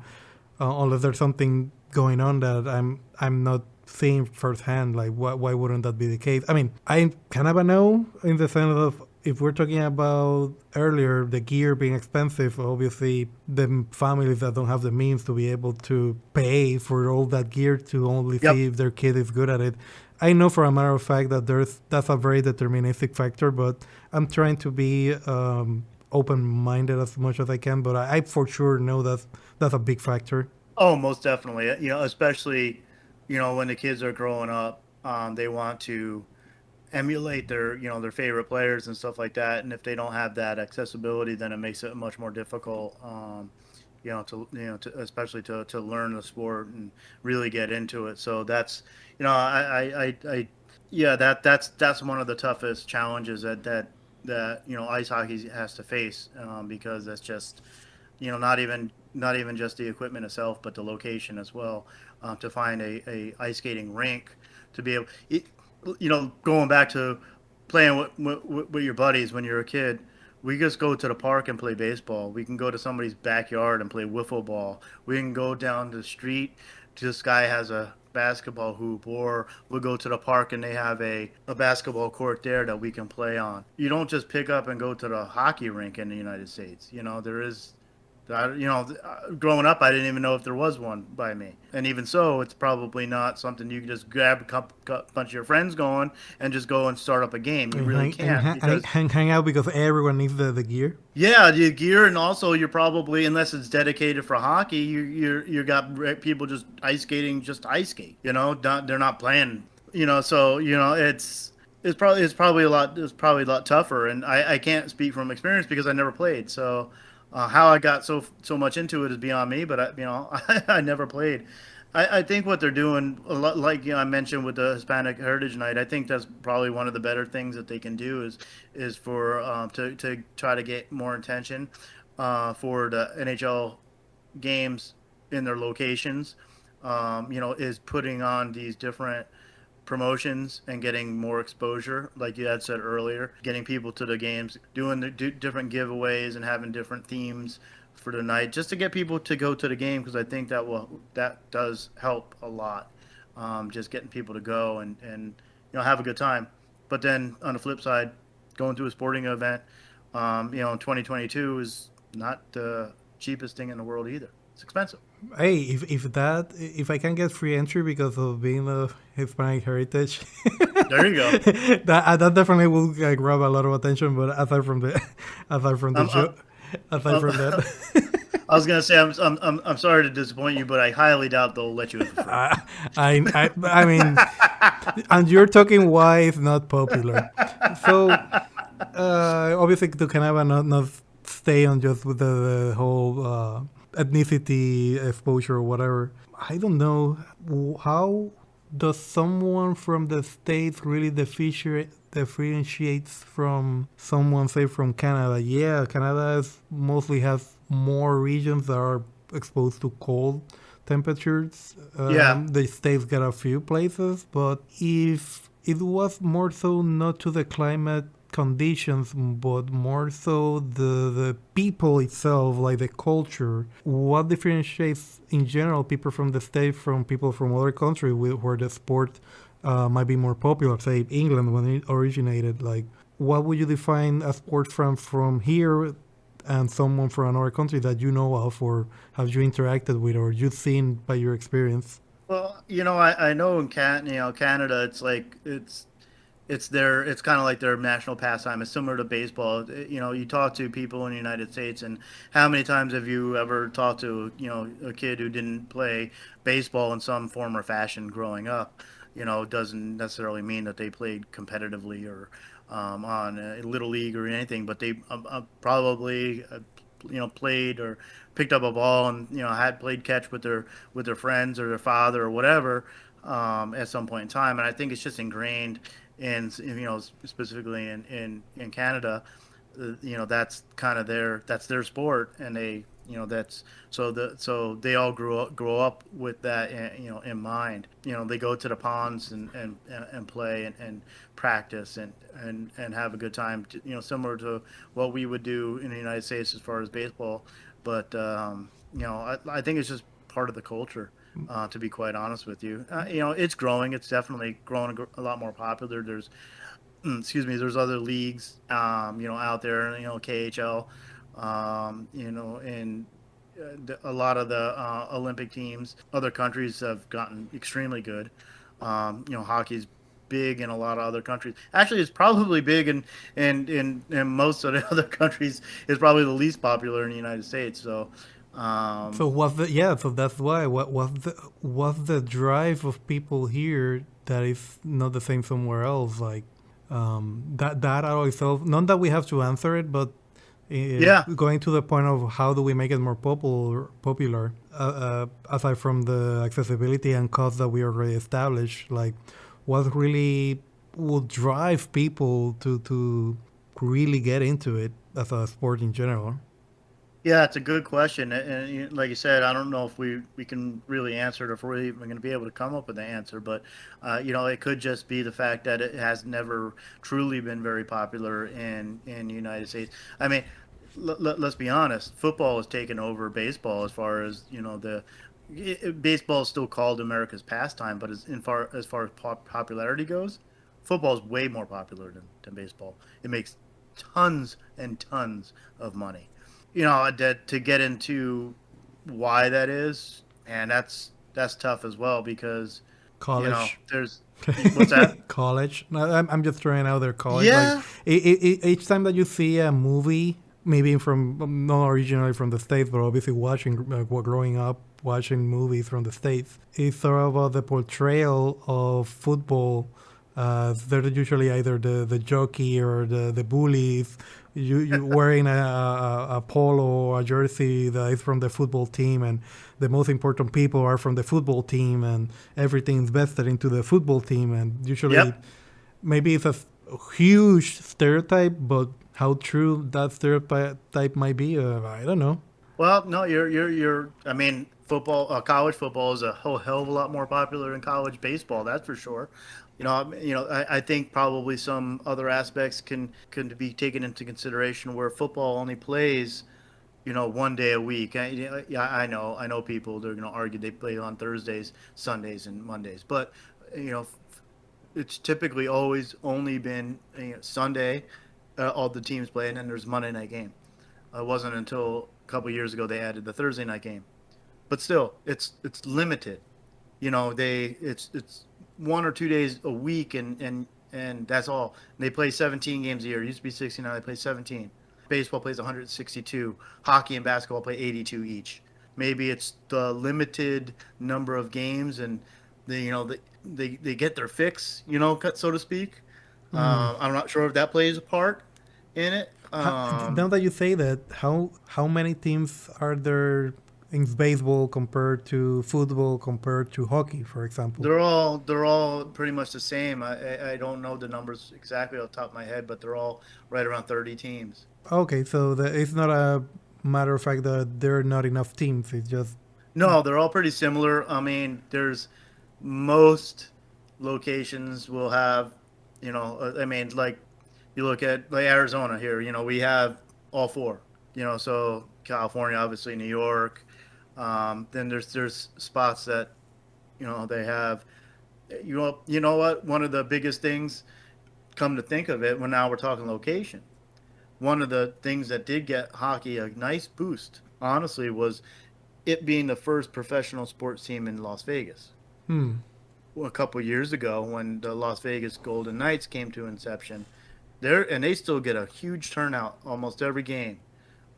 unless there's something going on that I'm not seeing firsthand. Like, why wouldn't that be the case? I mean, I kind of a no in the sense of if we're talking about earlier the gear being expensive, obviously the families that don't have the means to be able to pay for all that gear to only Yep. see if their kid is good at it. I know for a matter of fact that that's a very deterministic factor, but I'm trying to be open-minded as much as I can. But I for sure know that's a big factor. Oh, most definitely. Especially, when the kids are growing up, they want to emulate their favorite players and stuff like that. And if they don't have that accessibility, then it makes it much more difficult. especially to learn the sport and really get into it. So that's, yeah, that's one of the toughest challenges that ice hockey has to face, because that's just, not even just the equipment itself, but the location as well. To find a ice skating rink, to be able, going back to playing with your buddies when you're a kid. We just go to the park and play baseball. We can go to somebody's backyard and play wiffle ball. We can go down the street. This guy has a basketball hoop, or we'll go to the park and they have a basketball court there that we can play on. You don't just pick up and go to the hockey rink in the United States. There is, growing up, I didn't even know if there was one by me. And even so, it's probably not something you can just grab a bunch of your friends going and just go and start up a game. You really can't, because hang out because everyone needs the gear. yeah, the gear, and also you're probably, unless it's dedicated for hockey, you got people just ice skating, just ice skate. They're not playing. So it's probably a lot tougher, and I can't speak from experience because I never played. So how I got so much into it is beyond me. But I never played. I think what they're doing, a lot, like I mentioned with the Hispanic Heritage Night, I think that's probably one of the better things that they can do is for to try to get more attention for the NHL games in their locations. Is putting on these different promotions and getting more exposure, like you had said earlier, getting people to the games, doing the different giveaways and having different themes for the night, just to get people to go to the game, because I think that does help a lot. Just getting people to go and have a good time. But then on the flip side, going to a sporting event, in 2022 is not the cheapest thing in the world either. It's expensive. Hey, if I can get free entry because of being a Hispanic heritage, There you go. that definitely will grab a lot of attention. But aside from the show, aside from that, I was gonna say I'm sorry to disappoint you, but I highly doubt they'll let you in for free. I mean, and you're talking why it's not popular. So obviously to kind of not stay on just with the whole ethnicity exposure or whatever. I don't know how does someone from the States really differentiates from someone, say, from Canada? Yeah, Canada mostly has more regions that are exposed to cold temperatures. Yeah. The States got a few places, but if it was more so not to the climate conditions, but more so the people itself, like the culture, what differentiates in general people from the state from people from other countries where the sport might be more popular, say England when it originated? Like, what would you define a sport from here and someone from another country that you know of, or have you interacted with, or you've seen by your experience? Well, I know in Canada, it's kind of like their national pastime. It's similar to baseball. You talk to people in the United States, and how many times have you ever talked to a kid who didn't play baseball in some form or fashion growing up? Doesn't necessarily mean that they played competitively or on a little league or anything, but they probably played or picked up a ball and had played catch with their friends or their father or whatever, at some point in time. And I think it's just ingrained in, specifically in Canada. That's kind of their sport, and that's so they all grow up with that in mind. They go to the ponds and play and practice and have a good time, similar to what we would do in the United States as far as baseball. But I think it's just part of the culture. To be quite honest with you, it's growing. It's definitely growing a lot more popular. There's excuse me, there's other leagues, out there, KHL, and a lot of the Olympic teams. Other countries have gotten extremely good. Hockey's big in a lot of other countries. Actually, it's probably big in most of the other countries. It's probably the least popular in the United States. So. So so that's why what's the drive of people here that is not the same somewhere else? Like that out of itself, not that we have to answer it, but Yeah, Going to the point of how do we make it more popular, aside from the accessibility and cost that we already established, like what really would drive people to really get into it as a sport in general. yeah, it's a good question, and like you said, I don't know if we can really answer it, or if we're even going to be able to come up with an answer. But it could just be the fact that it has never truly been very popular in the United States. I mean, let's be honest, football has taken over baseball as far as baseball is still called America's pastime, but as far as popularity goes, football is way more popular than baseball. It makes tons and tons of money. To get into why that is, and that's tough as well because College. there's what's that? College. No, I'm just throwing out there college. Like Yeah, each time that you see a movie, maybe from not originally from the states, but obviously watching, growing up watching movies from the states, it's sort of about the portrayal of football. They're usually either the jockey or the bullies. You wearing a polo or a jersey that is from the football team, and the most important people are from the football team, and everything's vested into the football team. And usually, yep. maybe it's a huge stereotype, but how true that stereotype might be, I don't know. Well, no, you're. I mean, college football is a whole hell of a lot more popular than college baseball. That's for sure. I think probably some other aspects can be taken into consideration where football only plays, one day a week. Yeah, I know people they're going to argue they play on Thursdays, Sundays, and Mondays, but you know, it's typically always only been Sunday, all the teams play, and then there's Monday night game. It wasn't until a couple years ago they added the Thursday night game, but still, it's limited. It's 1 or 2 days a week, and that's all. They play 17 games a year. It used to be 60, now they play 17. Baseball plays 162. Hockey and basketball play 82 each. Maybe it's the limited number of games, and they get their fix, so to speak. I'm not sure if that plays a part in it. Now that you say that, how many teams are there in baseball compared to football compared to hockey, for example? They're all pretty much the same. I don't know the numbers exactly off the top of my head, but they're all right around 30 teams. Okay, so it's not a matter of fact that there are not enough teams. It's just No, they're all pretty similar. I mean, there's most locations will have, I mean, like you look at like Arizona here, we have all four, so California, obviously New York. Then there's spots that, they have, you know what? One of the biggest things, come to think of it, when now we're talking location, one of the things that did get hockey a nice boost, honestly, was it being the first professional sports team in Las Vegas. hmm. A couple years ago, when the Las Vegas Golden Knights came to inception, they still get a huge turnout almost every game.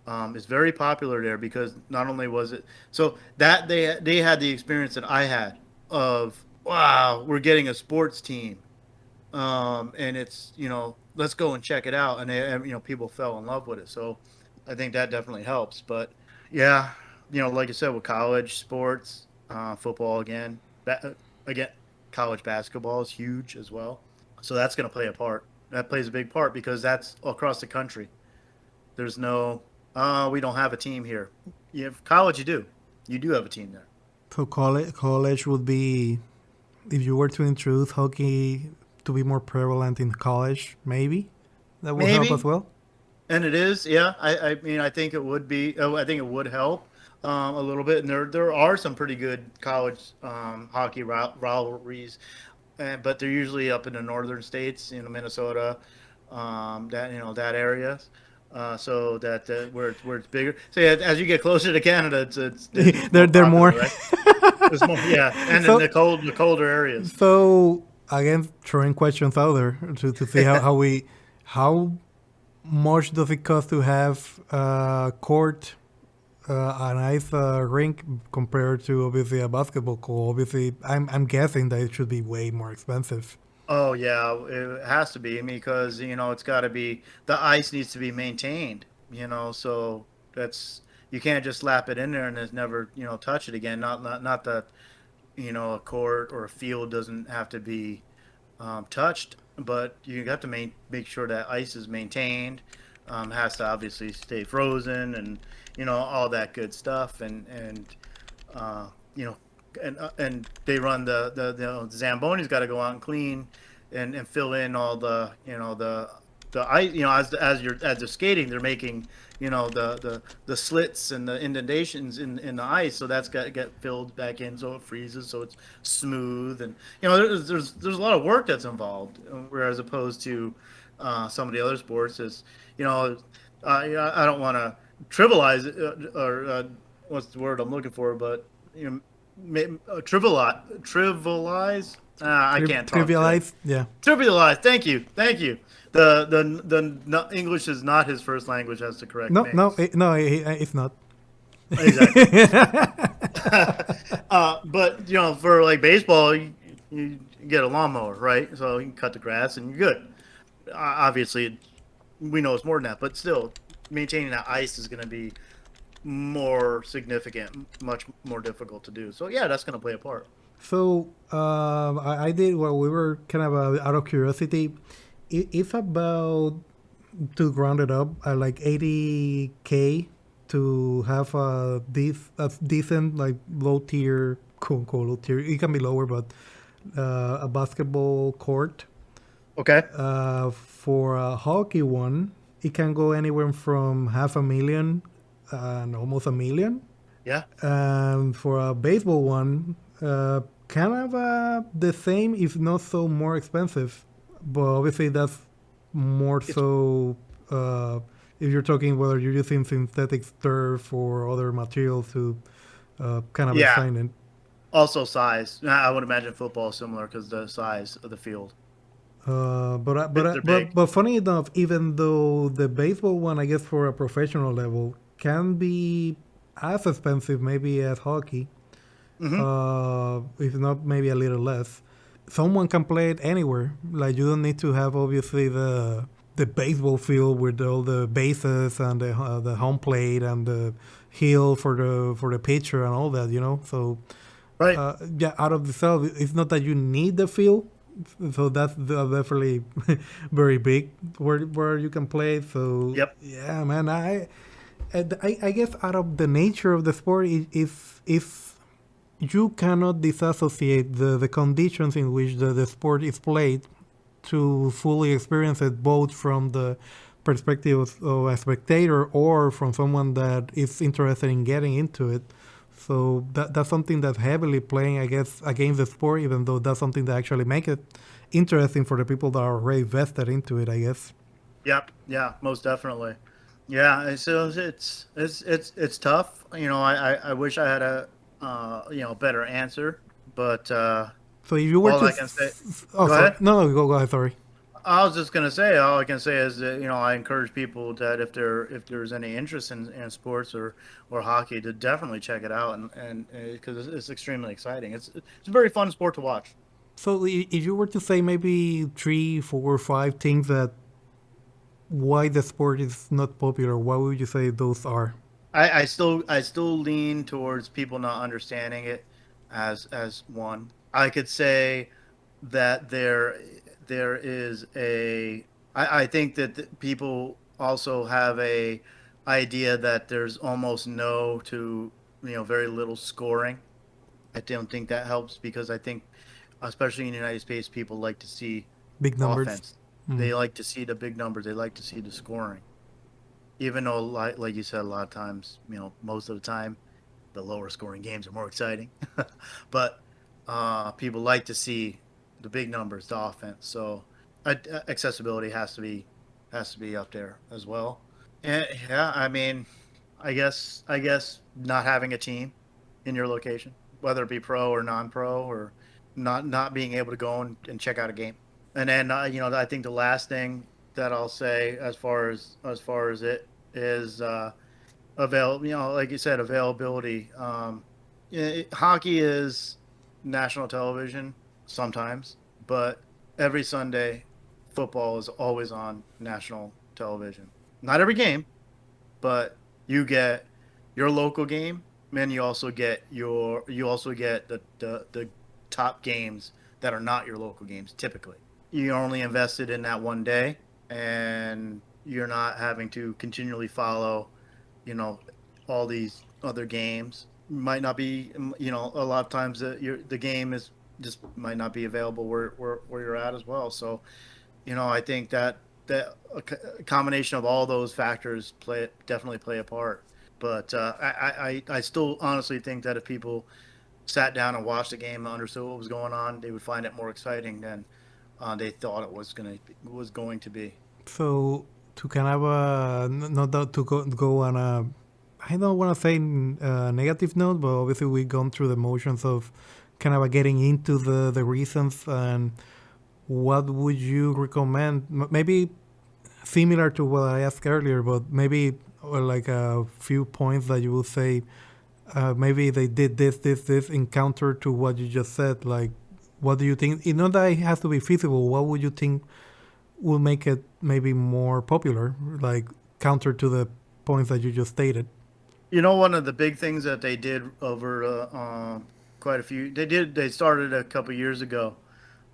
It's very popular there because not only was it so that they had the experience that I had of, wow, we're getting a sports team, and it's, let's go and check it out, and people fell in love with it. So I think that definitely helps. But yeah, like I said, with college sports, football again, college basketball is huge as well. So that's going to play a part. That plays a big part because that's across the country. There's no, we don't have a team here. College, you do have a team there. So college would be, if you were to introduce hockey to be more prevalent in college, maybe that would help as Maybe, well. and it is. Yeah, I mean, I think it would be. Oh, I think it would help a little bit. And there are some pretty good college hockey rivalries, but they're usually up in the northern states, Minnesota, that area. So that where it's bigger. So yeah, as you get closer to Canada, it's more They're popular, more. right? There's more, yeah, and in So the colder areas. so again, throwing questions out there to see how much does it cost to have court, a nice rink compared to obviously a basketball court? Obviously, I'm guessing that it should be way more expensive. Oh yeah, it has to be. I mean, because it's got to be, the ice needs to be maintained. So that's you can't just slap it in there and just never touch it again. Not that a court or a field doesn't have to be touched, but you have to make sure that ice is maintained. Has to obviously stay frozen, and all that good stuff, and uh, you know, and they run the Zamboni's got to go out and clean, and fill in all the ice. As they're skating, they're making the slits and the indentations in the ice, so that's got to get filled back in so it freezes, so it's smooth, and there's a lot of work that's involved, whereas opposed to some of the other sports is I don't want to trivialize it, or what's the word I'm looking for, but trivialize. I can't talk today. Trivialized, yeah. Trivialize. Thank you. The no, English is not his first language. Has to correct No, me. no, no, it's not. Exactly. But for like baseball, you get a lawnmower, right? So you can cut the grass and you're good. Obviously, we know it's more than that, but still, maintaining that ice is going to be more significant, much more difficult to do. So yeah, that's going to play a part. So I did what we were kind of out of curiosity. It's about to round it up at like 80K to have a decent like low tier, quote unquote low tier. It can be lower, but a basketball court. Okay. For a hockey one, it can go anywhere from 500,000 and almost a million. Yeah. And for a baseball one, kind of the same, if not so more expensive. But obviously, that's more so if you're talking whether you're using synthetic turf or other materials to kind of Yeah. design it. Also size. I would imagine football is similar because the size of the field. They're big. But funny enough, even though the baseball one, I guess for a professional level, can be as expensive maybe as hockey, Hmm. if not maybe a little less. Someone can play it anywhere. Like you don't need to have obviously the baseball field with all the bases and the home plate and the hill for the pitcher and all that. So Right. yeah, out of the cell, it's not that you need the field. So that's definitely very big where you can play. So Yep. yeah, man, I guess out of the nature of the sport is you cannot disassociate the conditions in which the sport is played to fully experience it, both from the perspective of a spectator or from someone that is interested in getting into it. So that's something that's heavily playing, I guess, against the sport, even though that's something that actually make it interesting for the people that are already vested into it, I guess. Yep. Yeah. Most definitely. Yeah. And so it's tough. I wish I had a better answer, but So if you were all to, I can say. oh, Go sorry, ahead. no, go ahead, sorry. I was just gonna say, all I can say is that I encourage people that if there's any interest in sports or hockey, to definitely check it out, and because it's extremely exciting. It's a very fun sport to watch. So if you were to say maybe three, four, five things that why the sport is not popular, what would you say those are? I still lean towards people not understanding it as one. I could say that there is I think that people also have a idea that there's almost no to very little scoring. I don't think that helps because I think, especially in the United States, people like to see Big numbers. offense. Mm. They like to see the big numbers. They like to see the scoring. Even though, like you said, a lot of times, most of the time, the lower scoring games are more exciting. But people like to see the big numbers, the offense. So accessibility has to be up there as well. And yeah, I mean, I guess not having a team in your location, whether it be pro or non-pro, or not being able to go and check out a game. And then I think the last thing that I'll say as far as it is like you said, availability. Hockey is national television sometimes, but every Sunday, football is always on national television. Not every game, but you get your local game, and you also get the top games that are not your local games typically. You're only invested in that one day, and you're not having to continually follow, you know, all these other games. Might not be, a lot of times the game is just might not be available where you're at as well. So, I think that a combination of all those factors definitely play a part. But I still honestly think that if people sat down and watched the game and understood what was going on, they would find it more exciting than they thought it was going to be. So to kind of not that to go on a, I don't want to say negative note, but obviously we've gone through the motions of kind of getting into the reasons, and what would you recommend? Maybe similar to what I asked earlier, but maybe like a few points that you would say maybe they did this in counter to what you just said. Like, what do you think? You know that it has to be feasible. What would you think will make it maybe more popular, like counter to the points that you just stated? One of the big things that they did over quite a few, they started a couple years ago.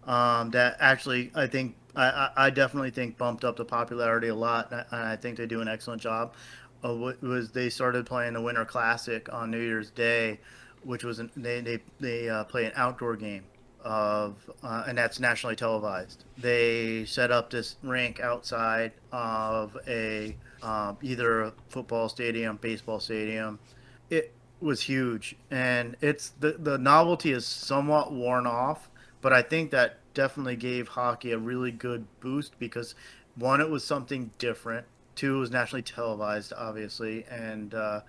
That actually, I think, I definitely think bumped up the popularity a lot, and I think they do an excellent job. What was they started playing the Winter Classic on New Year's Day, which was they play an outdoor game and that's nationally televised. They set up this rink outside of a either a football stadium, baseball stadium. It was huge, and the novelty is somewhat worn off, but I think that definitely gave hockey a really good boost because one, it was something different. Two, it was nationally televised, obviously, and I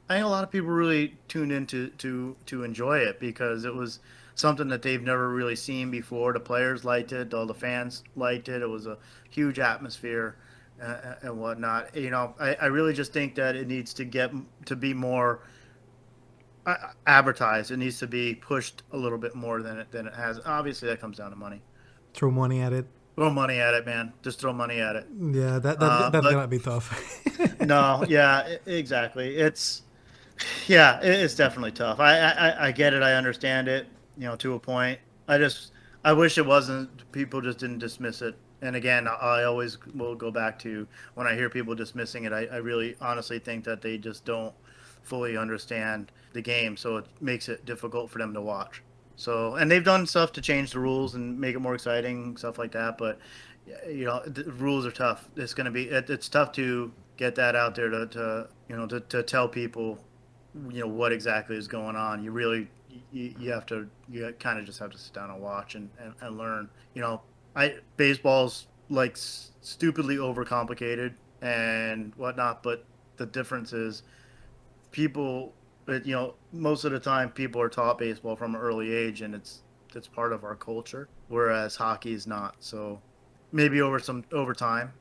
think a lot of people really tuned in to enjoy it because it was something that they've never really seen before. The players liked it, all the fans liked it. It was a huge atmosphere and whatnot. I really just think that it needs to get to be more advertised. It needs to be pushed a little bit more than it has. Obviously, that comes down to money. Throw money at it. Throw money at it, man. Just throw money at it. Yeah, that's But gonna be tough. no, yeah, exactly. It's definitely tough. I get it. I understand it. To a point. I wish it wasn't. People just didn't dismiss it. And again, I always will go back to when I hear people dismissing it. I really honestly think that they just don't fully understand the game, so it makes it difficult for them to watch. So, and they've done stuff to change the rules and make it more exciting, stuff like that. But the rules are tough. It's tough to get that out there to tell people what exactly is going on. You kind of just have to sit down and watch and learn. I baseball's like stupidly overcomplicated and whatnot, but the difference is people. Most of the time people are taught baseball from an early age, and it's part of our culture, whereas hockey is not. So maybe over time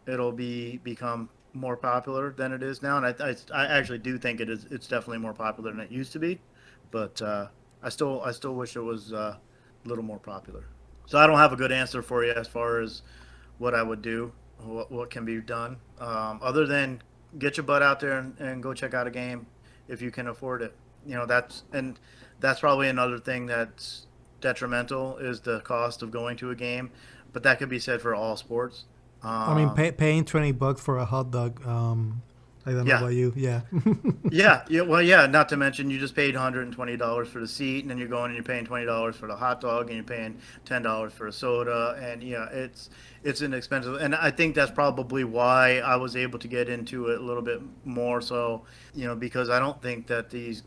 it'll become more popular than it is now, and I actually do think it's definitely more popular than it used to be, but I still wish it was a little more popular. So I don't have a good answer for you as far as what I would do, what can be done, other than get your butt out there and go check out a game if you can afford it. That's probably another thing that's detrimental is the cost of going to a game, but that could be said for all sports. I mean, Um, paying $20 for a hot dog. I don't know yeah, about you. Yeah. yeah. Well, yeah. Not to mention, you just paid $120 for the seat, and then you're going and you're paying $20 for the hot dog, and you're paying $10 for a soda, and yeah, it's inexpensive. And I think that's probably why I was able to get into it a little bit more. So, because I don't think that this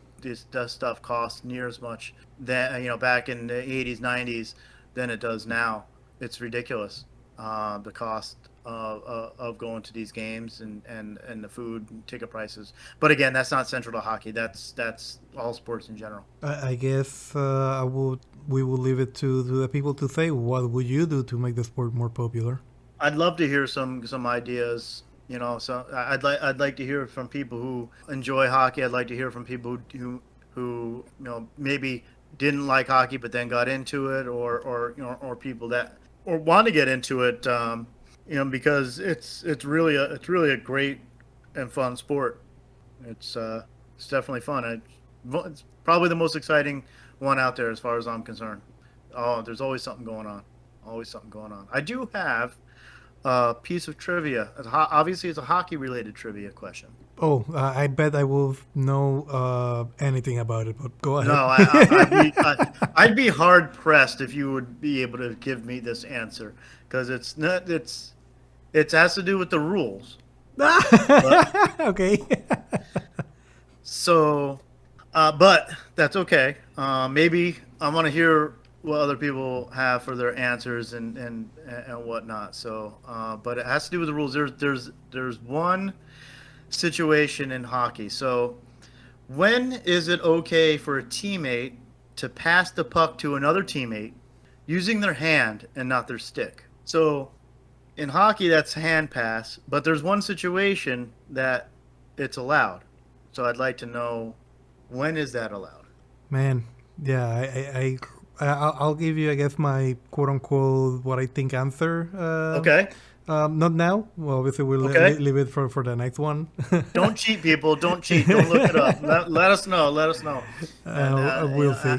stuff costs near as much that back in the '80s, '90s than it does now. It's ridiculous. The cost of going to these games and the food and ticket prices. But again, that's not central to hockey. That's all sports in general. I guess we will leave it to the people to say what would you do to make the sport more popular. I'd love to hear some ideas. So I'd like to hear from people who enjoy hockey. I'd like to hear from people who maybe didn't like hockey but then got into it, or people that want to get into it. Because it's really a great and fun sport. It's definitely fun. It's probably the most exciting one out there as far as I'm concerned. Oh, there's always something going on. Always something going on. I do have a piece of trivia. Obviously, it's a hockey related trivia question. Oh, I bet I will know anything about it, but go ahead. No, I'd be hard pressed if you would be able to give me this answer because it has to do with the rules. But, Okay. so, but that's okay. Maybe I want to hear what other people have for their answers and whatnot. So, but it has to do with the rules. There's one situation in hockey. So, when is it okay for a teammate to pass the puck to another teammate using their hand and not their stick? So, in hockey, that's hand pass, but there's one situation that it's allowed. So, I'd like to know, when is that allowed? Man, yeah, I'll give you, I guess, my quote unquote what I think answer. Okay. Not now. Well, obviously, we'll Okay. leave it for the next one. Don't cheat, people. Don't cheat. Don't look it up. Let us know. Let us know. And, We'll see.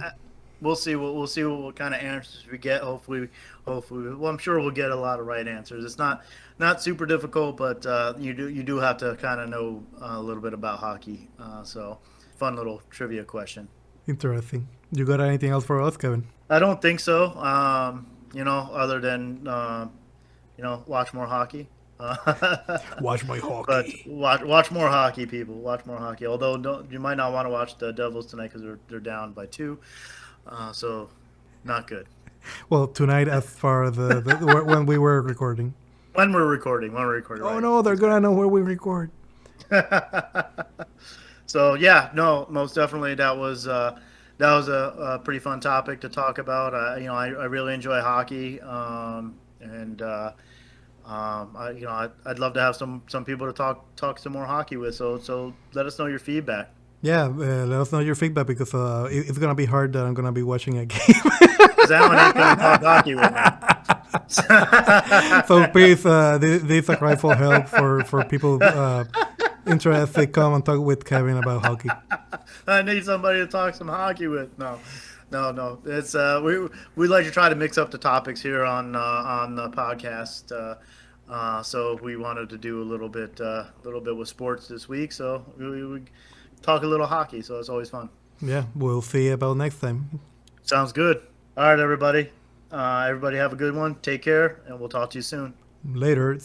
We'll see. We'll see what kind of answers we get. Hopefully. Well, I'm sure we'll get a lot of right answers. It's not super difficult, but you do have to kind of know a little bit about hockey. So, fun little trivia question. Interesting. You got anything else for us, Kevin? I don't think so. Other than watch more hockey. Watch my But hockey. watch more hockey, people. Watch more hockey. Although you might not want to watch the Devils tonight because they're down by 2, so not good. Well, tonight, as far as when we were recording. When we're recording. Oh Right. no, they're gonna know where we record. So yeah, no, most definitely that was a pretty fun topic to talk about. I really enjoy hockey, and I'd love to have some people to talk some more hockey with. So let us know your feedback. Yeah, let us know your feedback because it's gonna be hard that I'm gonna be watching a game. Because Alan ain't gonna talk hockey with me. So please, this is a cry for help for people interested. Come and talk with Kevin about hockey. I need somebody to talk some hockey with. No. It's we like to try to mix up the topics here on the podcast. So we wanted to do a little bit with sports this week. So we talk a little hockey. So it's always fun. Yeah, we'll see about next time. Sounds good. All right, everybody. Everybody have a good one. Take care, and we'll talk to you soon. Later.